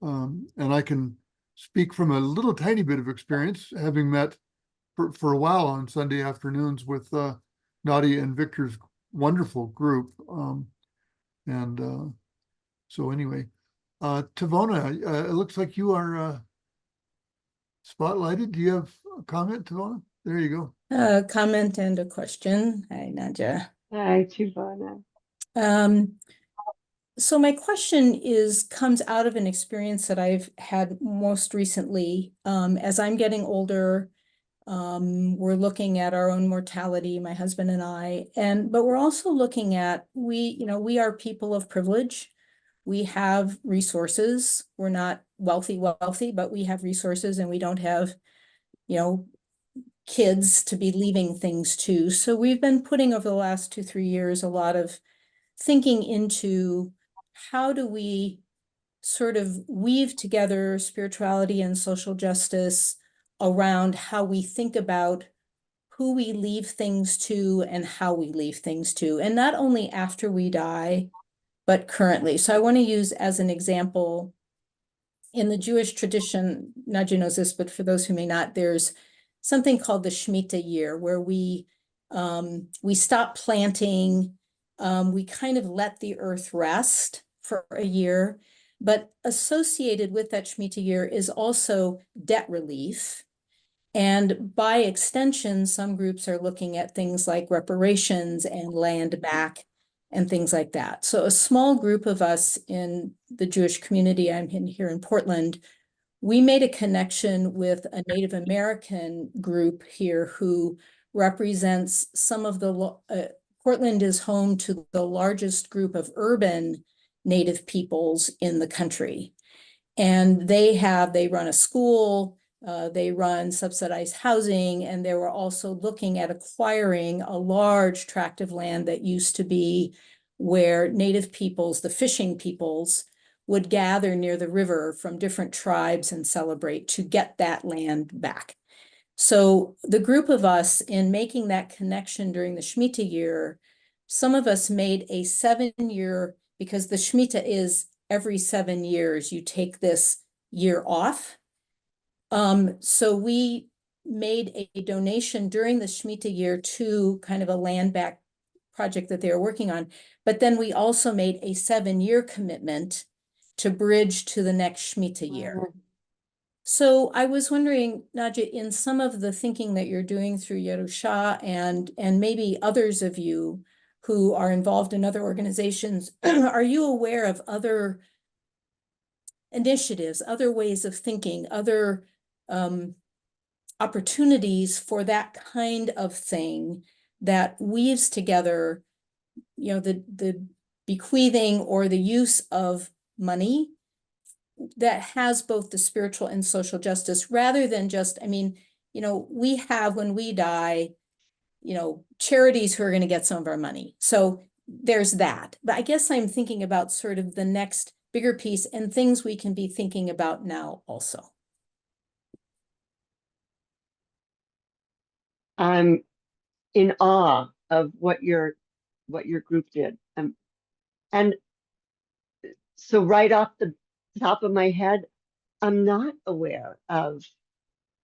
A: and I can speak from a little tiny bit of experience, having met for a while on Sunday afternoons with Nadya and Victor's wonderful group. So anyway, Tavona, it looks like you are spotlighted. Do you have a comment, Tavona? There you go.
H: A comment and a question. Hi, Nadya.
B: Hi, Tuvana.
H: So my question comes out of an experience that I've had most recently. As I'm getting older, we're looking at our own mortality, my husband and I, but we're also looking at, we are people of privilege. We have resources. We're not wealthy, but we have resources, and we don't have, kids to be leaving things to. So we've been putting over the last 2-3 years a lot of thinking into how do we sort of weave together spirituality and social justice around how we think about who we leave things to and how we leave things to, and not only after we die, but currently. So I want to use as an example, in the Jewish tradition, Nadja knows this, but for those who may not, there's something called the Shemitah year, where we stop planting, we kind of let the earth rest for a year. But associated with that Shemitah year is also debt relief. And by extension, some groups are looking at things like reparations and land back and things like that. So a small group of us in the Jewish community, I'm here in Portland, we made a connection with a Native American group here who represents some of the, Portland is home to the largest group of urban Native peoples in the country. And they run a school, they run subsidized housing, and they were also looking at acquiring a large tract of land that used to be where Native peoples, the fishing peoples, would gather near the river from different tribes and celebrate to get that land back. So the group of us, in making that connection during the Shemitah year, some of us made a 7-year, because the Shemitah is every 7 years, you take this year off. So we made a donation during the Shemitah year to kind of a land back project that they were working on. But then we also made a 7-year commitment to bridge to the next Shemitah year. So I was wondering, Nadya, in some of the thinking that you're doing through Yerusha and maybe others of you who are involved in other organizations, are you aware of other initiatives, other ways of thinking, other opportunities for that kind of thing that weaves together, the bequeathing or the use of money that has both the spiritual and social justice, rather than just, we have, when we die, charities who are going to get some of our money. So there's that. But I guess I'm thinking about sort of the next bigger piece and things we can be thinking about now also.
B: I'm in awe of what your group did. And so right off the top of my head, I'm not aware of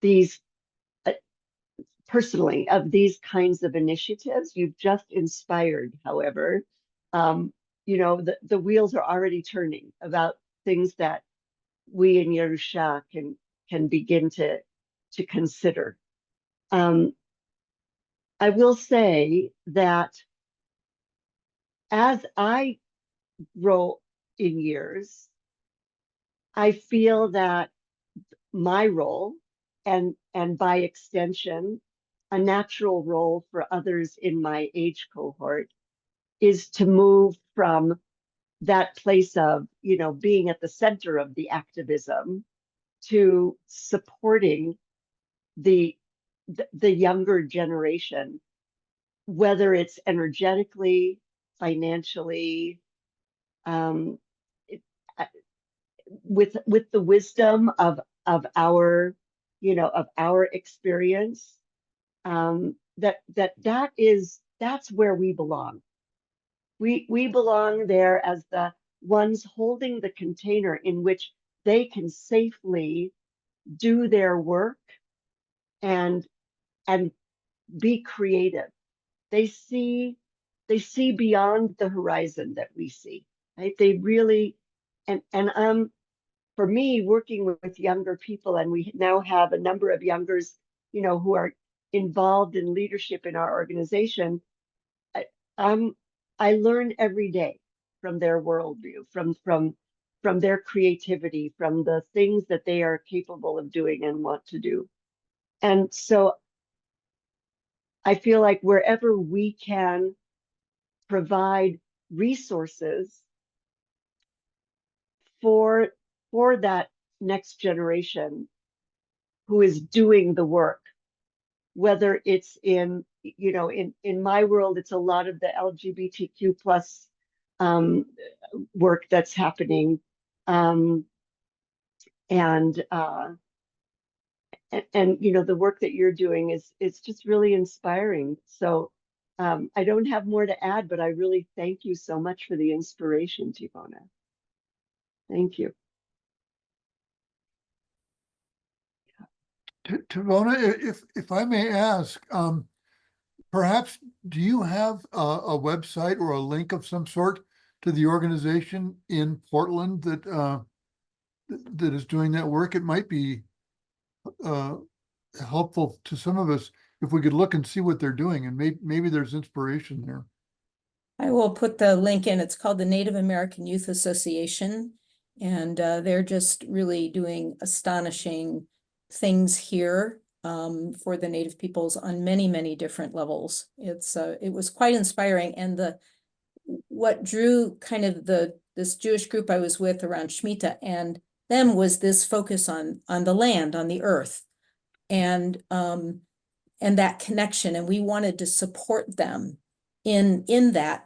B: these personally, of these kinds of initiatives. You've just inspired, however, the wheels are already turning about things that we in Yerusha can begin to consider. I will say that as I grow in years, I feel that my role, and by extension, a natural role for others in my age cohort, is to move from that place of, being at the center of the activism to supporting the younger generation, whether it's energetically, financially, with the wisdom of our experience, that's where we belong. We belong there as the ones holding the container in which they can safely do their work and and be creative. They see beyond the horizon that we see, right? They really, and for me, working with younger people, and we now have a number of youngers, who are involved in leadership in our organization. I, I learn every day from their worldview, from their creativity, from the things that they are capable of doing and want to do. And so I feel like wherever we can provide resources for that next generation who is doing the work, whether it's in my world, it's a lot of the LGBTQ plus work that's happening, and the work that you're doing is just really inspiring. So I don't have more to add, but I really thank you so much for the inspiration, Tivona. Thank you.
A: Tivona, if I may ask, perhaps do you have a website or a link of some sort to the organization in Portland that is doing that work? It might be helpful to some of us if we could look and see what they're doing, and maybe there's inspiration there.
H: I will put the link in. It's called the Native American Youth Association, and they're just really doing astonishing things here for the Native peoples on many, many different levels. It was quite inspiring, and what drew kind of this Jewish group I was with around Shemitah and them was this focus on the land, on the earth, and that connection, and we wanted to support them in that,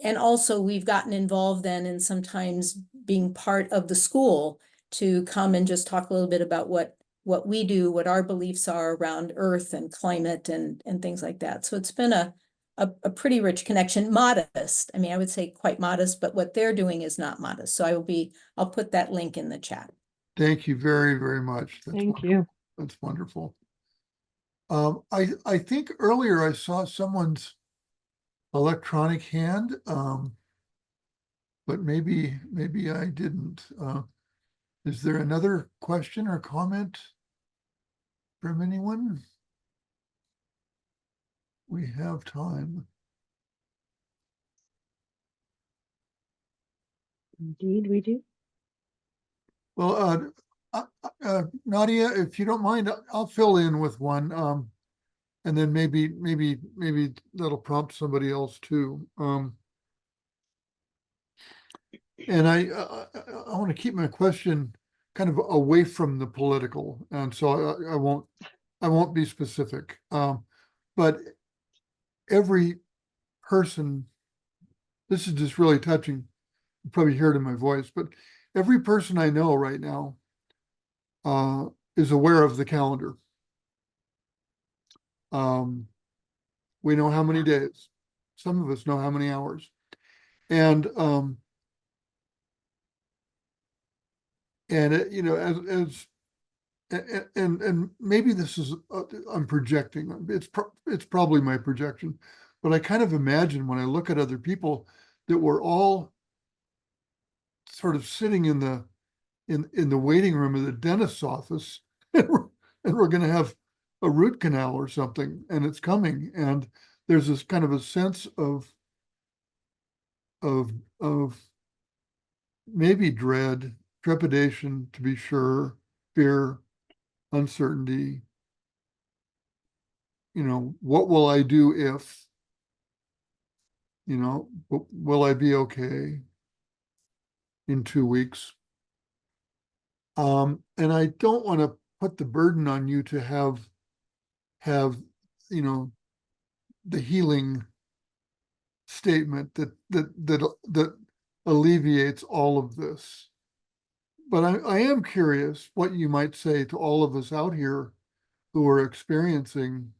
H: and also we've gotten involved then in sometimes being part of the school to come and just talk a little bit about what we do, what our beliefs are around earth and climate and things like that. So it's been a pretty rich connection, modest. I mean, I would say quite modest, but what they're doing is not modest. So I'll put that link in the chat.
A: Thank you very, very much.
B: Thank you.
A: That's wonderful. I think earlier I saw someone's electronic hand, but maybe I didn't. Is there another question or comment from anyone? We have time.
B: Indeed, we do.
A: Well, Nadya, if you don't mind, I'll fill in with one, and then maybe that'll prompt somebody else too. And I want to keep my question kind of away from the political, and so I won't be specific. But every person, this is just really touching. You probably hear it in my voice, but every person I know right now is aware of the calendar. We know how many days. Some of us know how many hours, and as and maybe this is I'm projecting. It's probably my projection, but I kind of imagine when I look at other people that we're all sort of sitting in the waiting room of the dentist's office, and we're going to have a root canal or something, and it's coming, and there's this kind of a sense of maybe dread, trepidation, to be sure, fear, uncertainty. What will I do if? Will I be okay in 2 weeks? And I don't want to put the burden on you to have the healing statement that alleviates all of this. But I am curious what you might say to all of us out here who are experiencing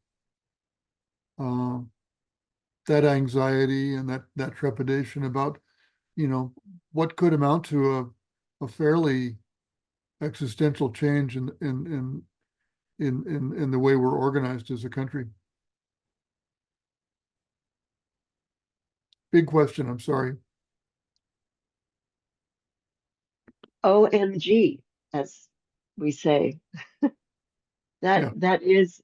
A: that anxiety and that trepidation about, what could amount to a fairly existential change in the way we're organized as a country. Big question, I'm sorry.
B: OMG, as we say.
A: Yeah.
B: That is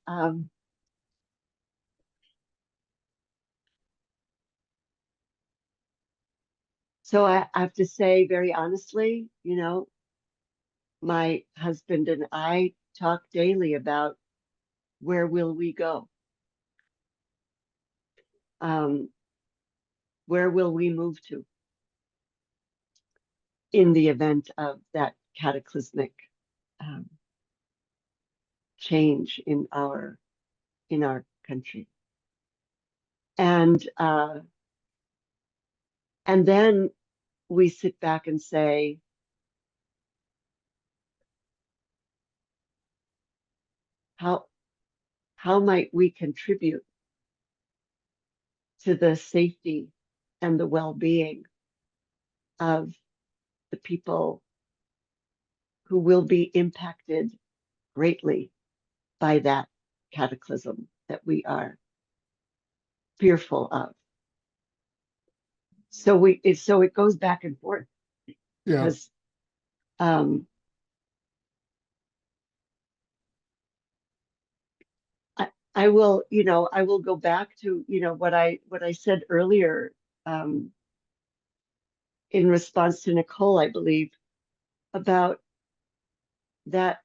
B: so I have to say very honestly, my husband and I talk daily about where will we go? Where will we move to in the event of that cataclysmic change in our country? And then we sit back and say, how might we contribute to the safety and the well-being of the people who will be impacted greatly by that cataclysm that we are fearful of? So it goes back and forth.
A: Yeah.
B: Because I will go back to what I said earlier in response to Nicole, I believe, about that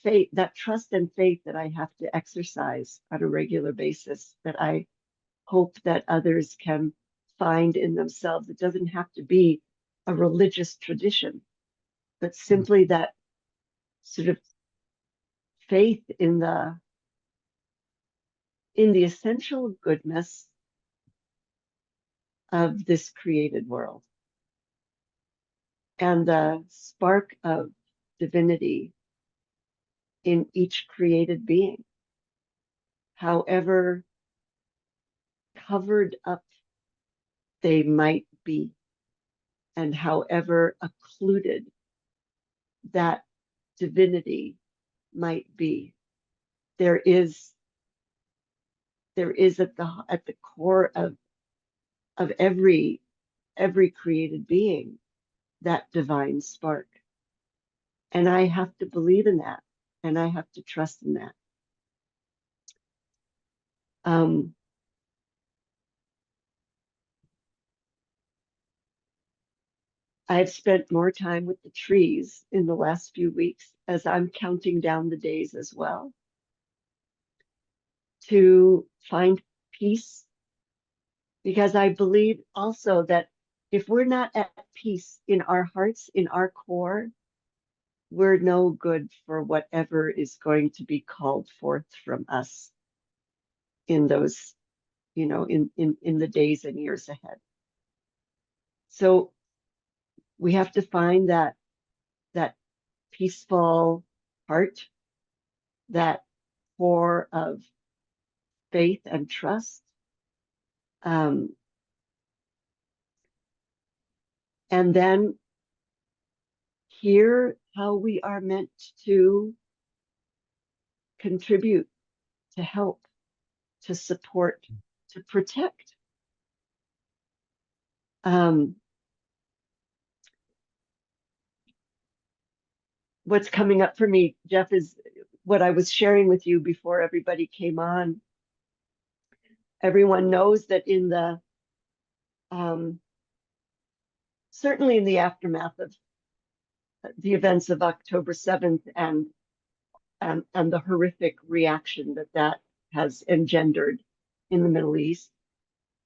B: faith, that trust and faith that I have to exercise on a regular basis, that I hope that others can find in themselves. It doesn't have to be a religious tradition, but simply that sort of faith in the essential goodness of this created world and the spark of divinity in each created being, however covered up they might be and however occluded that divinity might be. There is at the core of every created being that divine spark. And I have to believe in that, and I have to trust in that. I've spent more time with the trees in the last few weeks as I'm counting down the days as well to find peace, because I believe also that if we're not at peace in our hearts, in our core, we're no good for whatever is going to be called forth from us in those, in the days and years ahead. So we have to find that peaceful heart, that core of faith and trust. And then hear how we are meant to contribute, to help, to support, to protect. What's coming up for me, Jeff, is what I was sharing with you before everybody came on. Everyone knows that in the certainly in the aftermath of the events of October 7th and the horrific reaction that has engendered in the Middle East.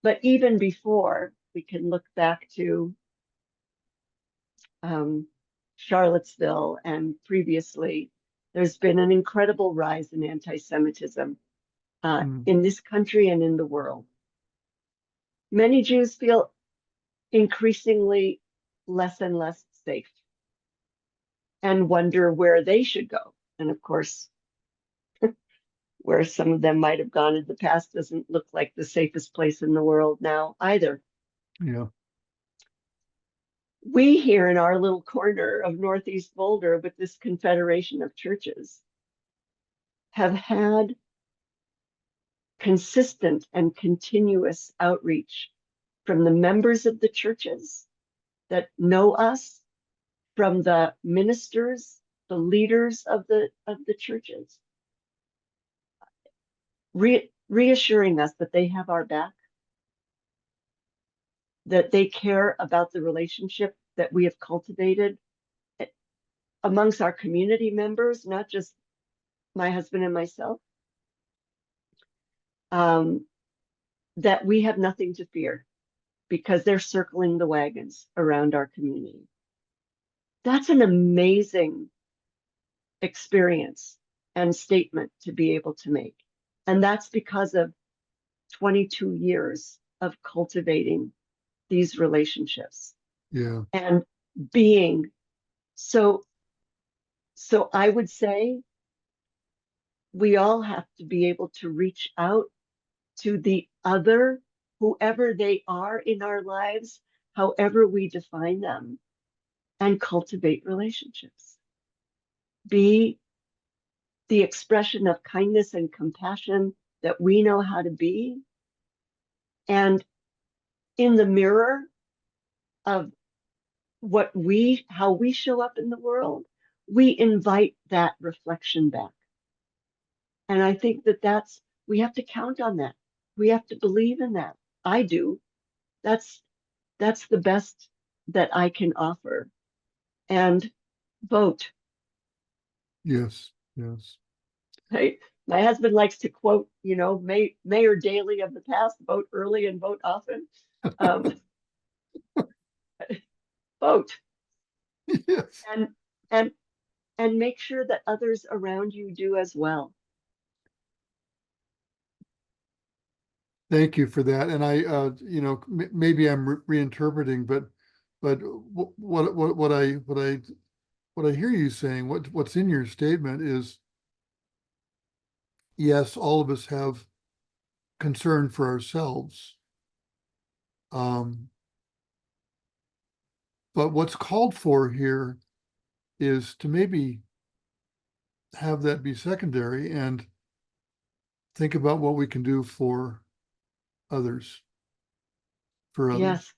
B: But even before, we can look back to Charlottesville, and previously, there's been an incredible rise in anti-Semitism in this country and in the world. Many Jews feel increasingly less and less safe. and wonder where they should go. And of course, where some of them might have gone in the past doesn't look like the safest place in the world now either.
A: Yeah.
B: We here in our little corner of Northeast Boulder with this confederation of churches have had consistent and continuous outreach from the members of the churches that know us, from the ministers, the leaders of the churches, reassuring us that they have our back, that they care about the relationship that we have cultivated amongst our community members, not just my husband and myself, that we have nothing to fear because they're circling the wagons around our community. That's an amazing experience and statement to be able to make. And that's because of 22 years of cultivating these relationships.
A: Yeah.
B: And being so I would say we all have to be able to reach out to the other, whoever they are in our lives, however we define them, and cultivate relationships. Be the expression of kindness and compassion that we know how to be. And in the mirror of how we show up in the world, we invite that reflection back. And I think we have to count on that. We have to believe in that. I do. That's the best that I can offer. And vote.
A: Yes. Yes.
B: Right? My husband likes to quote, Mayor Daley of the past, vote early and vote often. Vote.
A: Yes.
B: And make sure that others around you do as well.
A: Thank you for that. And I, maybe I'm reinterpreting, but what I hear you saying, what's in your statement is, yes, all of us have concern for ourselves. But what's called for here is to maybe have that be secondary and think about what we can do for others.
B: Yes,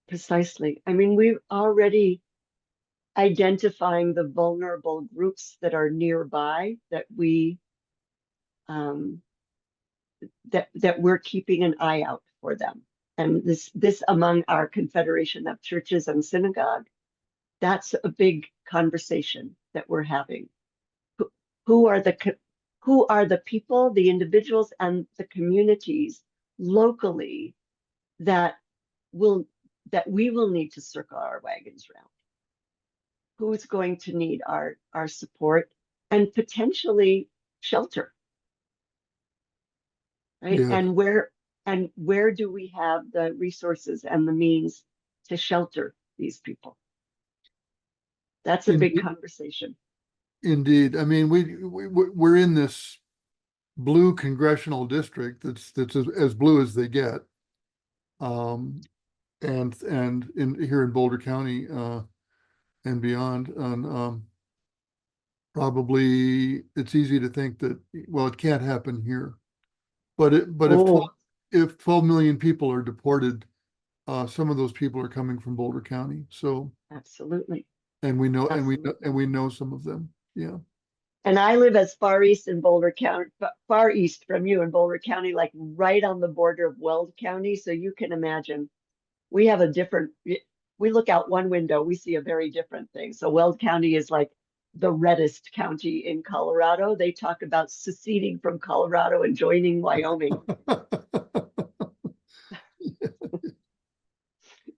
B: precisely. I mean, we're already identifying the vulnerable groups that are nearby that that we're keeping an eye out for them. And this among our Confederation of Churches and Synagogue, that's a big conversation that we're having. Who are the people, the individuals, and the communities locally that we will need to circle our wagons around? Who's going to need our support and potentially shelter? Right?
A: Yes.
B: And where do we have the resources and the means to shelter these people? That's a big conversation.
A: Indeed. I mean, we're in this blue congressional district that's as blue as they get. And here in Boulder County and beyond, and probably it's easy to think that, well, it can't happen here. But if 12 million people are deported, some of those people are coming from Boulder County. So
B: absolutely.
A: And we know
B: Absolutely.
A: we know some of them. Yeah.
B: And I live as far east in Boulder County, far east from you in Boulder County, like right on the border of Weld County. So you can imagine we have we look out one window, we see a very different thing. So Weld County is like the reddest county in Colorado. They talk about seceding from Colorado and joining Wyoming.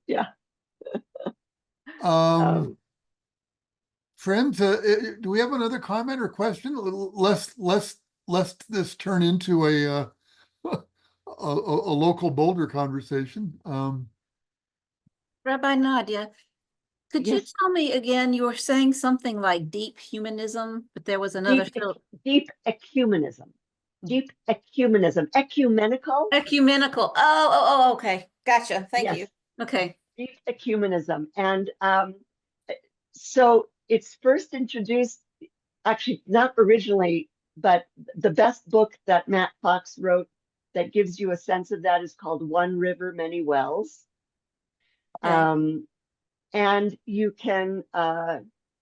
B: Yeah.
A: Friends, do we have another comment or question? Lest this turn into a local Boulder conversation.
D: Rabbi Nadya, Could you
B: Yes.
D: tell me again, you were saying something like deep humanism, but there was another
B: Deep ecumenism. Deep ecumenism. Ecumenical.
D: ecumenical. Okay. Gotcha. Thank
B: Yes.
D: you. Okay.
B: Deep ecumenism. And so it's first introduced, actually not originally, but the best book that Matt Fox wrote that gives you a sense of that is called One River, Many Wells.
D: Okay.
B: And you can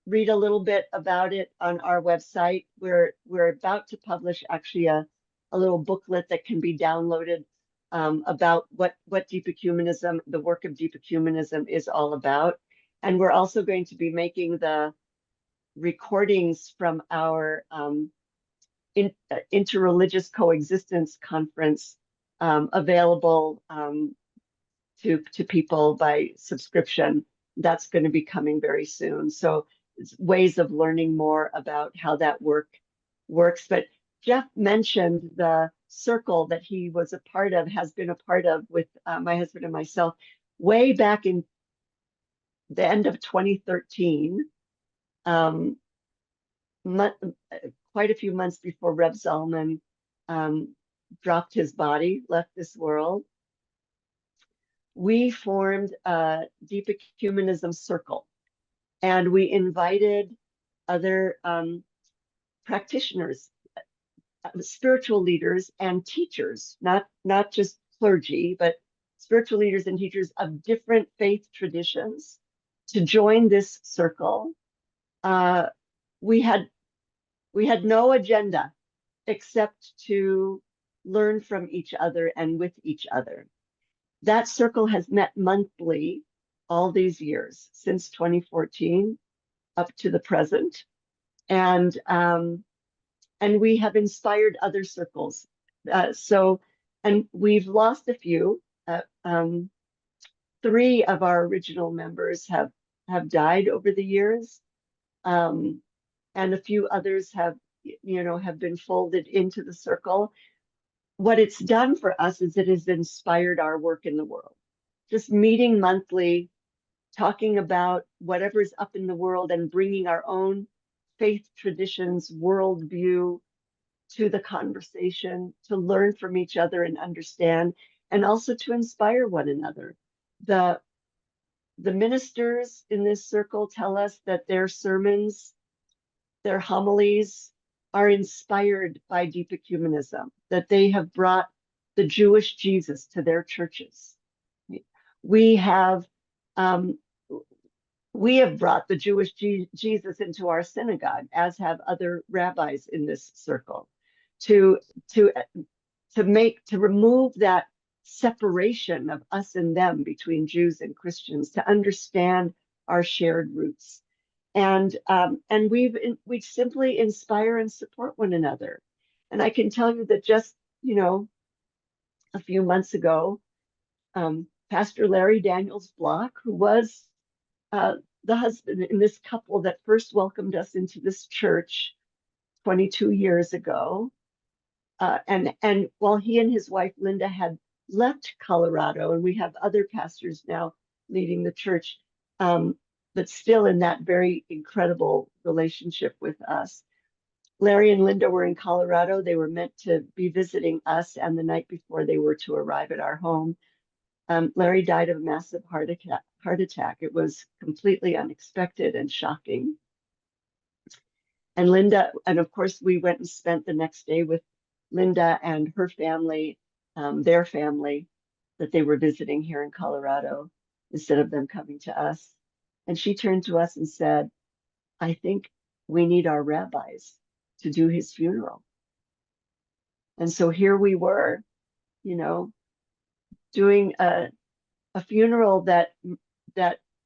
B: read a little bit about it on our website. We're about to publish actually a little booklet that can be downloaded about what deep ecumenism, the work of deep ecumenism is all about. And we're also going to be making the recordings from our interreligious coexistence conference available to people by subscription. That's going to be coming very soon. So it's ways of learning more about how that works. But Jeff mentioned the circle that he was a part of, has been a part of with my husband and myself way back in the end of 2013, um, quite a few months before Reb Zalman dropped his body, left this world. We formed a deep ecumenism circle, and we invited other practitioners, spiritual leaders and teachers, not just clergy, but spiritual leaders and teachers of different faith traditions to join this circle. We had no agenda except to learn from each other and with each other. That circle has met monthly all these years since 2014 up to the present. And we have inspired other circles. And we've lost a few. 3 of our original members have died over the years. And a few others have been folded into the circle. What it's done for us is it has inspired our work in the world. Just meeting monthly, talking about whatever's up in the world and bringing our own faith traditions, worldview to the conversation, to learn from each other and understand, and also to inspire one another. The ministers in this circle tell us that their sermons, their homilies are inspired by deep ecumenism, that they have brought the Jewish Jesus to their churches. We have brought the Jewish Jesus into our synagogue, as have other rabbis in this circle, to remove that separation of us and them between Jews and Christians, to understand our shared roots. And we simply inspire and support one another. And I can tell you that just, a few months ago, Pastor Larry Daniels Block, who was the husband in this couple that first welcomed us into this church 22 years ago, and while he and his wife Linda had left Colorado, and we have other pastors now leading the church, but still in that very incredible relationship with us. Larry and Linda were in Colorado. They were meant to be visiting us, and the night before they were to arrive at our home, Larry died of a massive heart attack. It was completely unexpected and shocking. And Linda, and of course, we went and spent the next day with Linda and her family, their family that they were visiting here in Colorado, instead of them coming to us. And she turned to us and said, I think we need our rabbis to do his funeral. And so here we were, doing a funeral that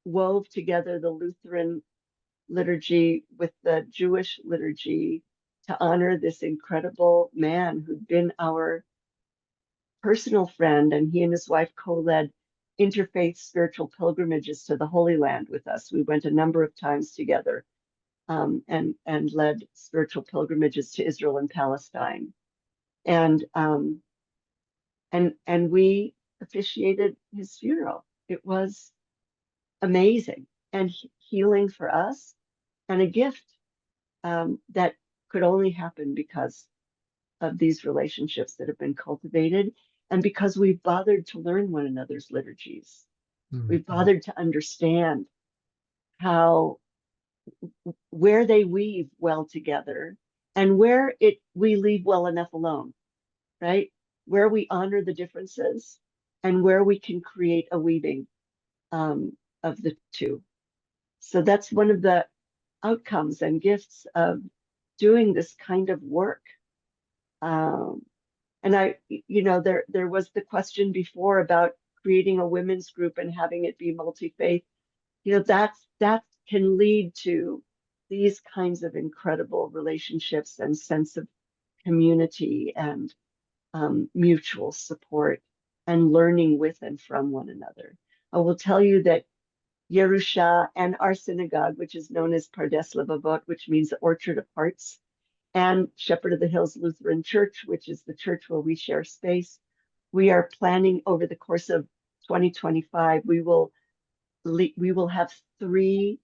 B: wove together the Lutheran liturgy with the Jewish liturgy to honor this incredible man who'd been our personal friend. And he and his wife co-led interfaith spiritual pilgrimages to the Holy Land with us. We went a number of times together, and led spiritual pilgrimages to Israel and Palestine. And we officiated his funeral. It was amazing. and healing for us, and a gift that could only happen because of these relationships that have been cultivated, and because we've bothered to learn one another's liturgies. We've bothered to understand how, where they weave well together and where we leave well enough alone, right? Where we honor the differences and where we can create a weaving of the two. So that's one of the outcomes and gifts of doing this kind of work. And there was the question before about creating a women's group and having it be multi-faith. That can lead to these kinds of incredible relationships and sense of community and mutual support and learning with and from one another. I will tell you that Yerusha and our synagogue, which is known as Pardes Levavot, which means Orchard of Hearts, and Shepherd of the Hills Lutheran Church, which is the church where we share space, we are planning over the course of 2025, we will have 3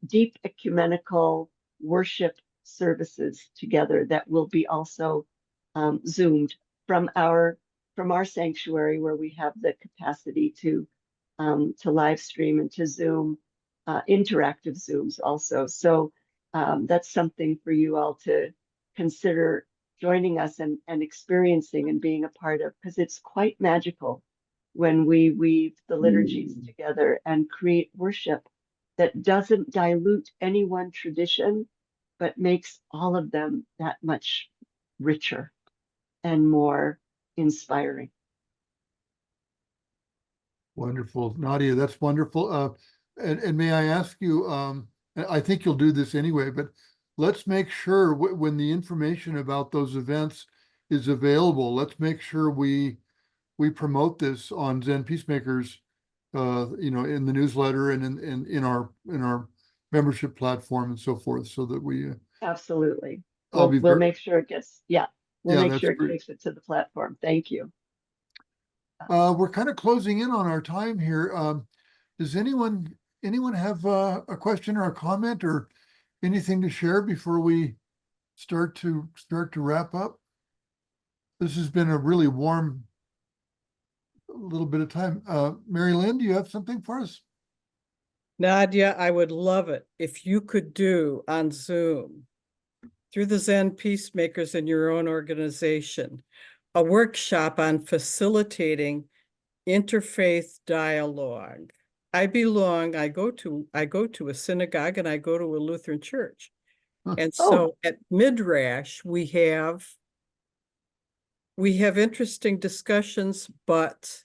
B: deep ecumenical worship services together that will be also zoomed from our sanctuary, where we have the capacity to live stream and to Zoom, interactive Zooms also. So that's something for you all to consider joining us and experiencing and being a part of, because it's quite magical when we weave the liturgies together and create worship that doesn't dilute any one tradition, but makes all of them that much richer and more inspiring.
A: Wonderful. Nadya, that's wonderful. And may I ask you, I think you'll do this anyway, but let's make sure when the information about those events is available, let's make sure we promote this on Zen Peacemakers, in the newsletter and in our membership platform and so forth, so that we
B: Absolutely.
A: I'll be
B: We'll
A: very,
B: make sure it gets, we'll
A: Yeah,
B: make
A: that's
B: sure it
A: great.
B: makes it to the platform. Thank you.
A: We're kind of closing in on our time here. Does anyone have a question or a comment or anything to share before we start to wrap up? This has been a really warm little bit of time. Mary Lynn, do you have something for us?
I: Nadya, I would love it if you could do on Zoom, through the Zen Peacemakers in your own organization, a workshop on facilitating interfaith dialogue. I go to a synagogue and I go to a Lutheran church. And so at Midrash, we have interesting discussions, but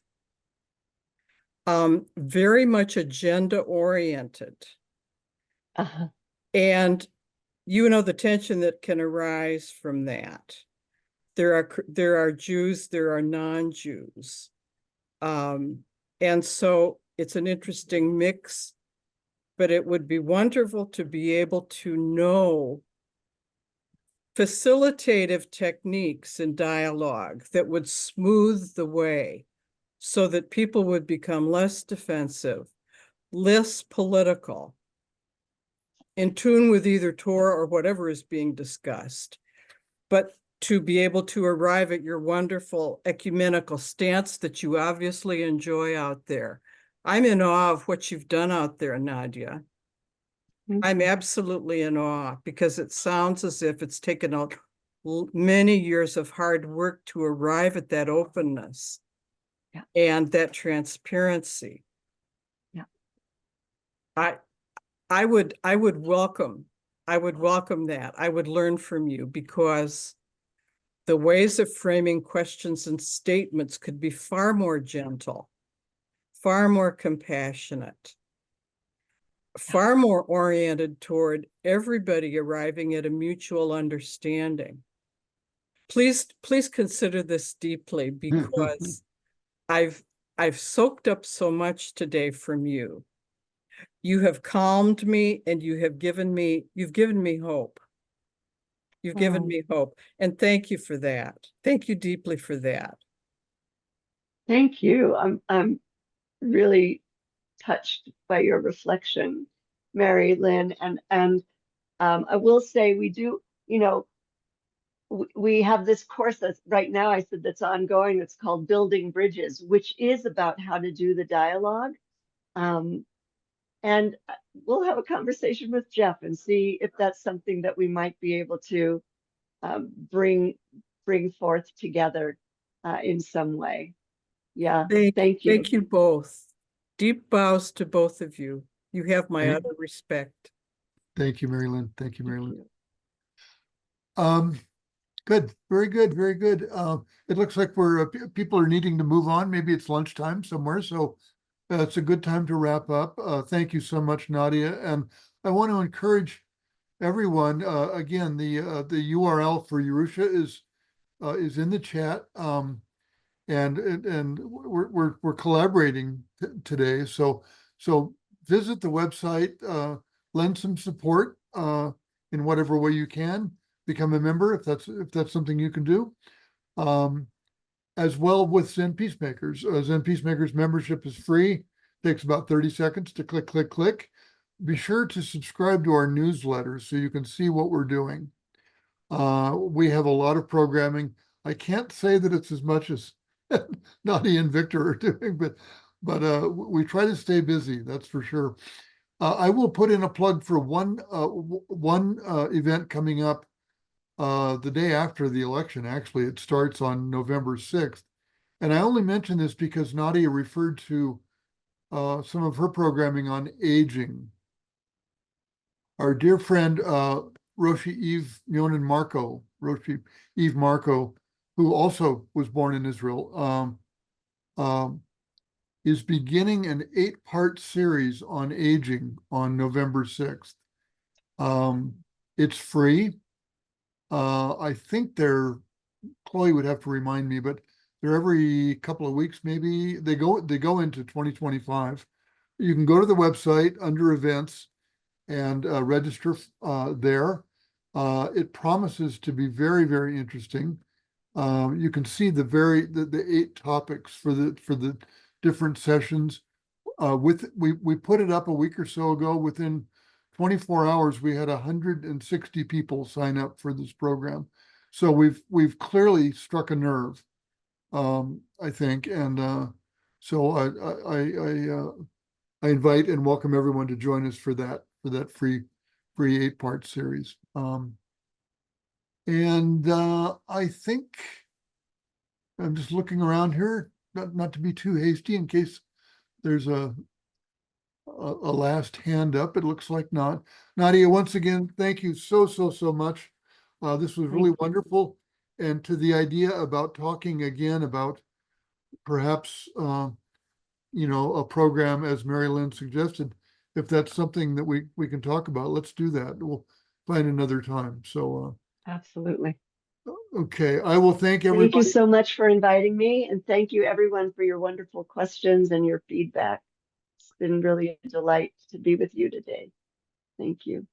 I: very much agenda oriented. And the tension that can arise from that. There are Jews, there are non-Jews. And so it's an interesting mix, but it would be wonderful to be able to know facilitative techniques in dialogue that would smooth the way so that people would become less defensive, less political, in tune with either Torah or whatever is being discussed, but to be able to arrive at your wonderful ecumenical stance that you obviously enjoy out there. I'm in awe of what you've done out there, Nadya. I'm absolutely in awe, because it sounds as if it's taken out many years of hard work to arrive at that openness and that transparency. I would welcome that. I would learn from you, because the ways of framing questions and statements could be far more gentle, far more compassionate, far more oriented toward everybody arriving at a mutual understanding. Please consider this deeply, because I've soaked up so much today from you. You have calmed me, and you've given me hope. You've given me hope. And thank you for that. Thank you deeply for that.
B: Thank you. I'm really touched by your reflection, Mary Lynn. And I will say we do, you know, we have this course that's right now, I said, that's ongoing. It's called Building Bridges, which is about how to do the dialogue. And we'll have a conversation with Jeff and see if that's something that we might be able to bring forth together in some way. Yeah, thank you.
I: Thank you both. Deep bows to both of you. You have my
A: Thank-
I: utter respect.
A: Thank you, Mary Lynn. Thank you, Mary
B: Thank
A: Lynn.
B: you.
A: Good, very good, very good. It looks like we're people are needing to move on. Maybe it's lunchtime somewhere, so it's a good time to wrap up. Thank you so much, Nadya, and I want to encourage everyone. Again, the URL for Yerusha is in the chat, and we're collaborating today. So visit the website, lend some support in whatever way you can. Become a member if that's something you can do. As well with Zen Peacemakers. Zen Peacemakers membership is free. Takes about 30 seconds to click. Be sure to subscribe to our newsletter so you can see what we're doing. We have a lot of programming. I can't say that it's as much as Nadya and Victor are doing, but we try to stay busy, that's for sure. I will put in a plug for one event coming up the day after the election. Actually, it starts on November 6th. And I only mention this because Nadya referred to some of her programming on aging. Our dear friend, Roshi Eve Myonin Marco, Roshi Eve Marco, who also was born in Israel, is beginning an 8-part series on aging on November 6th. It's free. I think Chloe would have to remind me, but they're every couple of weeks, maybe. They go into 2025. You can go to the website under events and register there. It promises to be very, very interesting. You can see the 8 topics for the different sessions. We put it up a week or so ago. Within 24 hours, we had 160 people sign up for this program. So we've clearly struck a nerve, I think, and so I invite and welcome everyone to join us for that free 8-part series. And I think I'm just looking around here, not to be too hasty in case there's a last hand up. It looks like not. Nadya, once again, thank you so much. This was really wonderful. And to the idea about talking again about perhaps, a program as Mary Lynn suggested, if that's something that we can talk about, let's do that. We'll find another time. So,
B: Absolutely.
A: okay, I will thank
B: Thank you
A: everybody.
B: so much for inviting me, and thank you everyone for your wonderful questions and your feedback. It's been really a delight to be with you today. Thank you.